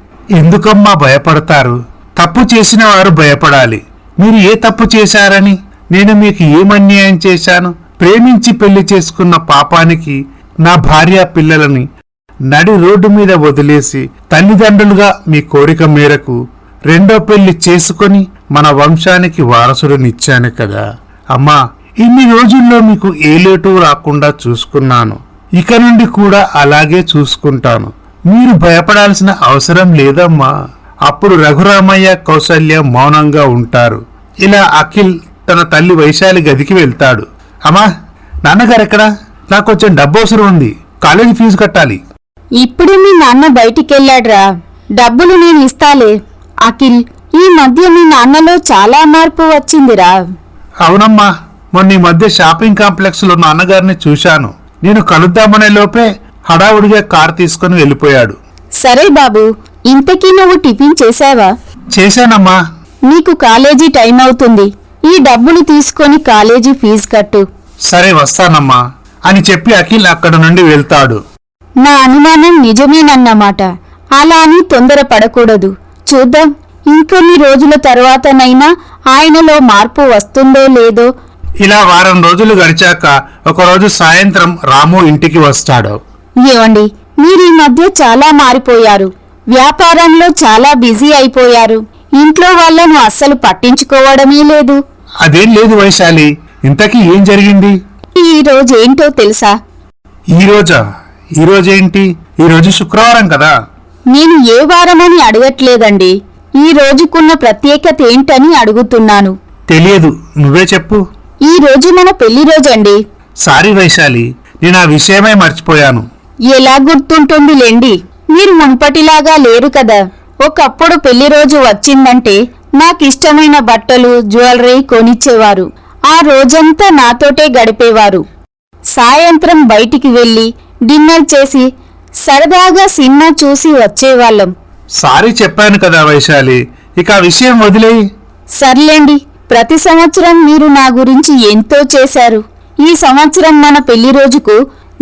ఎందుకమ్మా భయపడతారు? తప్పు చేసిన వారు భయపడాలి. మీరు ఏ తప్పు చేశారని? నేను మీకు ఏమన్యాయం చేశాను? ప్రేమించి పెళ్లి చేసుకున్న పాపానికి నా భార్య పిల్లలని నడి రోడ్డు మీద వదిలేసి తల్లిదండ్రులుగా మీ కోరిక మేరకు రెండో పెళ్లి చేసుకొని మన వంశానికి వారసుడినిచ్చాను కదా అమ్మా. ఇన్ని రోజుల్లో మీకు ఏ లోటు రాకుండా చూసుకున్నాను. ఇక నుండి కూడా అలాగే చూసుకుంటాను. మీరు భయపడాల్సిన అవసరం లేదమ్మా. అప్పుడు రఘురామయ్య, కౌసల్య మౌనంగా ఉంటారు. ఇలా అఖిల్ తన తల్లి వైశాలి గదికి వెళ్తాడు. అమ్మా, నాన్నగారెక్కడా? నాకు కొంచెం డబ్బు అవసరం ఉంది, కాలేజీ ఫీజు కట్టాలి. ఇప్పుడు మీ నాన్న బయటికెళ్ళాడ్రా, డబ్బులు నేను ఇస్తాలే. అఖిల్, ఈ మధ్య మీ నాన్నలో చాలా మార్పు వచ్చిందిరా. అవునమ్మా, మొన్న ఈ మధ్య షాపింగ్ కాంప్లెక్స్ లో నాన్నగారిని చూశాను. నేను కలుద్దామనే లోపే హడావుడిగా కారు తీసుకుని వెళ్ళిపోయాడు. సరే బాబు, ఇంతకీ నువ్వు టిఫిన్ చేశావా? చేశానమ్మా. నీకు కాలేజీ టైం అవుతుంది. ఈ డబ్బులు తీసుకొని కాలేజీ ఫీజు కట్టు. సరే, వస్తానమ్మా అని చెప్పి అఖిల్ అక్కడ నుండి వెళ్తాడు. నా అనుమానం నిజమేనన్నమాట. అలా అని తొందరపడకూడదు. చూద్దాం, ఇంకొన్ని రోజుల తర్వాతనైనా ఆయనలో మార్పు వస్తుందో లేదో. ఇలా వారం రోజులు గడిచాక ఒకరోజు సాయంత్రం రాము ఇంటికి వస్తాడు. ఏవండి, మీరు ఈ మధ్య చాలా మారిపోయారు. వ్యాపారంలో చాలా బిజీ అయిపోయారు. ఇంట్లో వాళ్ళను అస్సలు పట్టించుకోవడమే లేదు. అదేం లేదు వైశాలి, ఇంతకీ ఏం జరిగింది? ఈ రోజేంటో తెలుసా? ఈరోజా? ఈరోజేంటి? ఈరోజు శుక్రవారం కదా. నేను ఏ వారమని అడగట్లేదండి, ఈ రోజుకున్న ప్రత్యేకత ఏంటని అడుగుతున్నాను. తెలియదు, నువ్వే చెప్పు. ఈ రోజు మన పెళ్లి రోజండి. సారీ వైశాలి, నేను ఆ విషయమే మర్చిపోయాను. ఎలా గుర్తుంటుందిలేండి, మీరు మునుపటిలాగా లేరు కదా. ఒకప్పుడు పెళ్లి రోజు వచ్చిందంటే నాకిష్టమైన బట్టలు, జ్యువెలరీ కొనిచ్చేవారు. ఆ రోజంతా నాతోటే గడిపేవారు. సాయంత్రం బయటికి వెళ్లి డిన్నర్ చేసి సరదాగా సినిమా చూసి వచ్చేవాళ్ళం. సారీ చెప్పాను కదా వైశాలి, ఇక ఆ విషయం వదిలేయి. సర్లేండి, ప్రతి సంవత్సరం మీరు నా గురించి ఎంతో చేశారు. ఈ సంవత్సరం మన పెళ్లి రోజుకు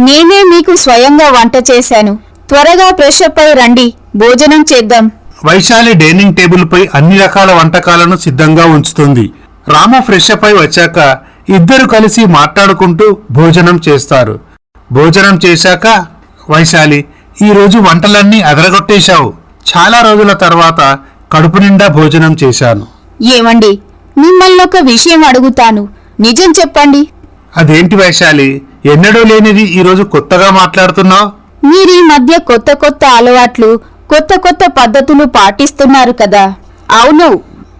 నేనే మీకు స్వయంగా వంట చేశాను. త్వరగా ఫ్రెషప్ అయి రండి, భోజనం చేద్దాం. వైశాలి డైనింగ్ టేబుల్ పై అన్ని రకాల వంటకాలను సిద్ధంగా ఉంచుతుంది. రాము ఫ్రెష్ అప్ అయి వచ్చాక ఇద్దరు కలిసి మాట్లాడుకుంటూ భోజనం చేస్తారు. భోజనం చేశాక, వైశాలి, ఈరోజు వంటలన్నీ అదరగొట్టేశావు. చాలా రోజుల తర్వాత కడుపు నిండా భోజనం చేశాను. ఏమండి, మిమ్మల్ని ఒక విషయం అడుగుతాను, నిజం చెప్పండి. అదేంటి వైశాలి, ఎన్నడూ లేనిది ఈరోజు కొత్తగా మాట్లాడుతున్నావు? మీరీ మధ్య కొత్త కొత్త అలవాట్లు, కొత్త కొత్త పద్ధతులు పాటిస్తున్నారు కదా. అవును,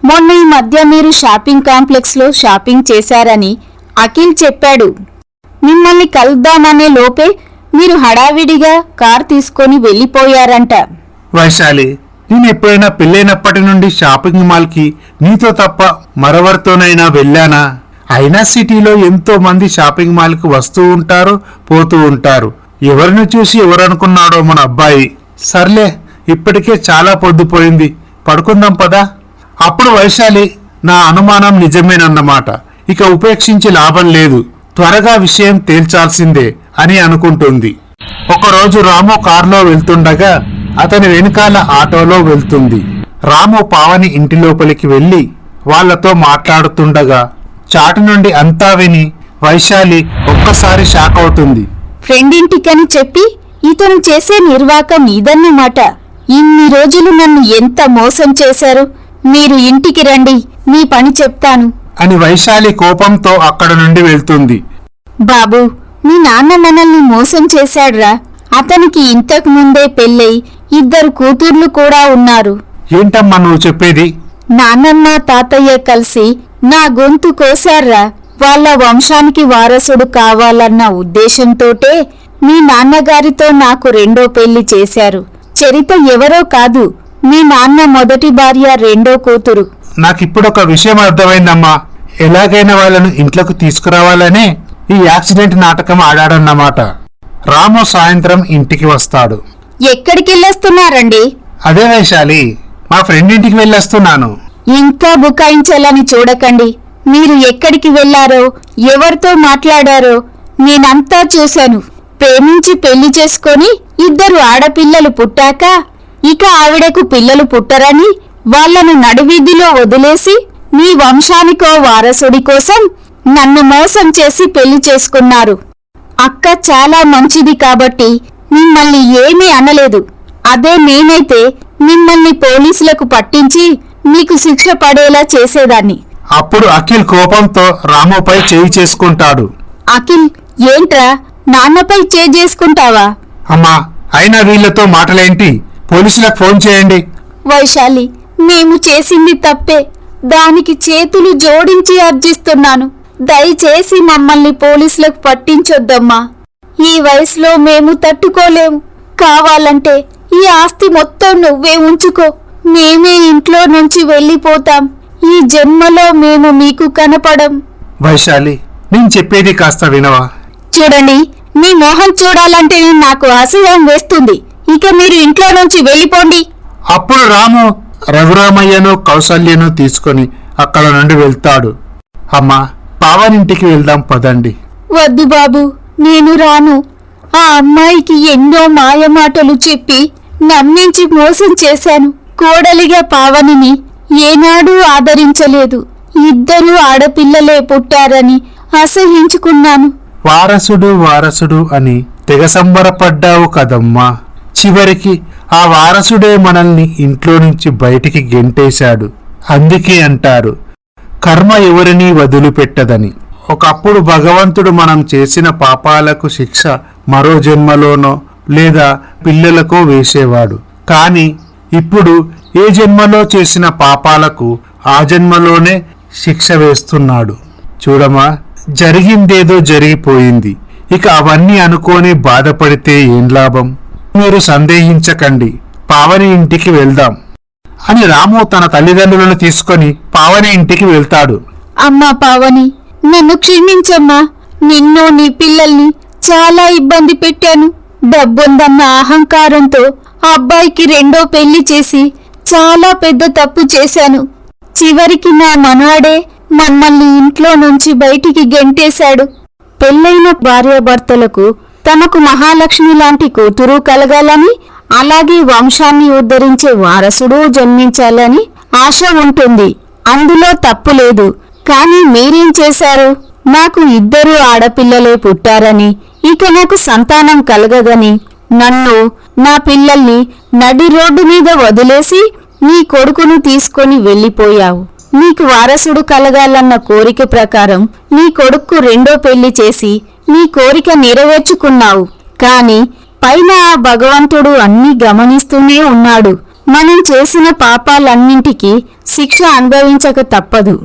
మొన్న ఈ మధ్య మీరు షాపింగ్ కాంప్లెక్స్ లో షాపింగ్ చేశారని అఖిల్ చెప్పాడు. మిమ్మల్ని కలుద్దామనే లోపే మీరు హడావిడిగా కార్ తీసుకొని వెళ్ళిపోయారంట. వైశాలి, నేను ఎప్పుడైనా పెళ్ళైనప్పటి నుండి షాపింగ్ మాల్ కి నీతో తప్ప మరెవరితోనైనా వెళ్ళానా? అయినా సిటీలో ఎంతో మంది షాపింగ్ మాల్ కి వస్తూ ఉంటారు, పోతూ ఉంటారు. ఎవరిని చూసి ఎవరనుకున్నాడో మన అబ్బాయి. సర్లే, ఇప్పటికే చాలా పొద్దుపోయింది, పడుకుందాం పదా. అప్పుడు వైశాలి, నా అనుమానం నిజమేనన్నమాట, ఇక ఉపేక్షించి లాభం లేదు, త్వరగా విషయం తేల్చాల్సిందే అని అనుకుంటుంది. ఒకరోజు రాము కారులో వెళ్తుండగా అతని వెనుకాల ఆటోలో వెళ్తుంది. రాము పావని ఇంటి లోపలికి వెళ్లి వాళ్లతో మాట్లాడుతుండగా చాటు నుండి అంతా విని వైశాలి ఒక్కసారి షాక్ అవుతుంది. ఫ్రెండ్ ఇంటికని చెప్పి ఇతను చేసే నిర్వాకం ఇదన్నమాట. ఇన్ని రోజులు నన్ను ఎంత మోసం చేశారు. మీరు ఇంటికి రండి, మీ పని చెప్తాను అని వైశాలి కోపంతో అక్కడ నుండి వెళ్తుంది. బాబు, మీ నాన్న మనల్ని మోసం చేశాడ్రా. అతనికి ఇంతకు ముందే పెళ్ళై 2 కూతుర్లు కూడా ఉన్నారు. ఏంటమ్మా నువ్వు చెప్పేది? నాన్నమ్మ తాతయ్య కలిసి నా గొంతు కోశార్రా. వాళ్ళ వంశానికి వారసుడు కావాలన్న ఉద్దేశంతోటే మీ నాన్నగారితో నాకు 2వ పెళ్లి చేశారు. చరిత ఎవరో కాదు, మీ నాన్న మొదటి భార్య 2వ కూతురు. నాకిప్పుడొక విషయం అర్థమైందమ్మా. ఎలాగైనా వాళ్ళను ఇంట్లోకి తీసుకురావాలనే ఈ యాక్సిడెంట్ నాటకం ఆడాడన్నమాట. రాము సాయంత్రం ఇంటికి వస్తాడు. ఎక్కడికెళ్ళొస్తున్నారండి? అదే వైశాలి, మా ఫ్రెండ్ ఇంటికి వెళ్ళొస్తున్నాను. ఇంకా బుకాయించాలని చూడకండి. మీరు ఎక్కడికి వెళ్లారో, ఎవరితో మాట్లాడారో నేనంతా చూశాను. ప్రేమించి పెళ్లి చేసుకొని 2 ఆడపిల్లలు పుట్టాక ఇక ఆవిడకు పిల్లలు పుట్టరని వాళ్లను నడువీధిలో వదిలేసి మీ వంశానికో వారసుడి కోసం నన్ను మోసం చేసి పెళ్లి చేసుకున్నారు. అక్క చాలా మంచిది కాబట్టి మిమ్మల్ని ఏమీ అనలేదు. అదే నేనైతే మిమ్మల్ని పోలీసులకు పట్టించి మీకు శిక్ష పడేలా చేసేదాన్ని. అప్పుడు అఖిల్ కోపంతో రాముపై చేయి చేసుకుంటాడు. అఖిల్, ఏంట్రా నాన్నపై చేసుకుంటావా? అమ్మా, అయినా వీళ్లతో మాటలేంటి? పోలీసులకు ఫోన్ చేయండి. వైశాలి, మేము చేసింది తప్పే. దానికి చేతులు జోడించి అర్జిస్తున్నాను. దయచేసి మమ్మల్ని పోలీసులకు పట్టించొద్దమ్మా. ఈ వయసులో మేము తట్టుకోలేము. కావాలంటే ఈ ఆస్తి మొత్తం నువ్వే ఉంచుకో. మేమే ఇంట్లో నుంచి వెళ్ళిపోతాం. ఈ జన్మలో మేము మీకు కనపడం. వైశాలి, నేను చెప్పేది కాస్త వినవా? చూడండి, మీ మొహం చూడాలంటే నాకు అసహ్యం వేస్తుంది. ఇక మీరు ఇంట్లో నుంచి వెళ్ళిపోండి. అప్పుడు రాము రఘురామయ్యను కౌసల్యను తీసుకొని అక్కడ నుండి వెళ్తాడు. అమ్మా, పావనింటికి వెళ్దాం పదండి. వద్దు బాబు, నేను రాను. ఆ అమ్మాయికి ఎన్నో మాయమాటలు చెప్పి నమ్మించి మోసం చేశాను. కోడలిగా పావనిని ఏనాడూ ఆదరించలేదు. 2 ఆడపిల్లలే పుట్టారని అసహించుకున్నాను. వారసుడు వారసుడు అని తెగ సంబరపడ్డావు కదమ్మా. చివరికి ఆ వారసుడే మనల్ని ఇంట్లో నుంచి బయటికి గెంటేశాడు. అందుకే అంటారు, కర్మ ఎవరినీ వదిలిపెట్టదని. ఒకప్పుడు భగవంతుడు మనం చేసిన పాపాలకు శిక్ష మరో జన్మలోనో లేదా పిల్లలకో వేసేవాడు. కానీ ఇప్పుడు ఏ జన్మలో చేసిన పాపాలకు ఆ జన్మలోనే శిక్ష వేస్తున్నాడు. చూడమా, జరిగిందేదో జరిగిపోయింది. ఇక అవన్నీ అనుకోని బాధపడితే ఏం లాభం? మీరు సందేహించకండి, పావని ఇంటికి వెళ్దాం అని రాము తన తల్లిదండ్రులను తీసుకొని పావని ఇంటికి వెళ్తాడు. అమ్మా పావని, నన్ను క్షమించమ్మా. నిన్ను నీ పిల్లల్ని చాలా ఇబ్బంది పెట్టాను. డబ్బుందన్న అహంకారంతో అబ్బాయికి 2వ పెళ్లి చేసి చాలా పెద్ద తప్పు చేశాను. చివరికి నా మనవాడే మమ్మల్ని ఇంట్లో నుంచి బయటికి గెంటేశాడు. పెళ్ళైన భార్యాభర్తలకు తమకు మహాలక్ష్మి లాంటి కూతురు కలగాలని, అలాగే వంశాన్ని ఉద్ధరించే వారసుడు జన్మించాలని ఆశ ఉంటుంది. అందులో తప్పులేదు. కాని మీరేం చేశారు? నాకు 2 ఆడపిల్లలే పుట్టారని, ఇక నాకు సంతానం కలగదని, నన్ను నా పిల్లల్ని నడి రోడ్డు మీద వదిలేసి నీ కొడుకును తీసుకొని వెళ్ళిపోయావు. నీకు వారసుడు కలగాలన్న కోరిక ప్రకారం నీ కొడుక్కు 2వ పెళ్లి చేసి నీ కోరిక నెరవేర్చుకున్నావు. కాని పైన ఆ భగవంతుడు అన్నీ గమనిస్తూనే ఉన్నాడు. మనం చేసిన పాపాలన్నింటికీ శిక్ష అనుభవించక తప్పదు.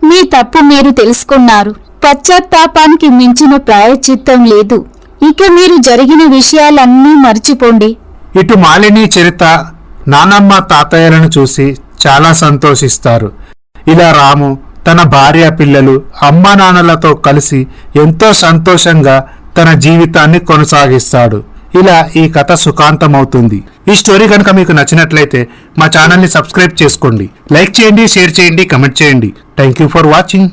మీ తప్పు మీరు తెలుసుకున్నారు. పశ్చాత్తాపానికి మించిన ప్రాయశ్చిత్తం లేదు. ఇక మీరు జరిగిన విషయాలన్నీ మర్చిపోండి. ఇటు మాలిని చరిత నానమ్మ తాతయ్యలను చూసి చాలా సంతోషిస్తారు. ఇలా రాము తన భార్య పిల్లలు అమ్మా నాన్నలతో కలిసి ఎంతో సంతోషంగా తన జీవితాన్ని కొనసాగిస్తాడు. ఇలా ఈ కథ సుఖాంతమవుతుంది. ఈ స్టోరీ కనుక మీకు నచ్చినట్లయితే మా ఛానల్ని సబ్స్క్రైబ్ చేసుకోండి, లైక్ చేయండి, షేర్ చేయండి, కమెంట్ చేయండి. Thank you for watching.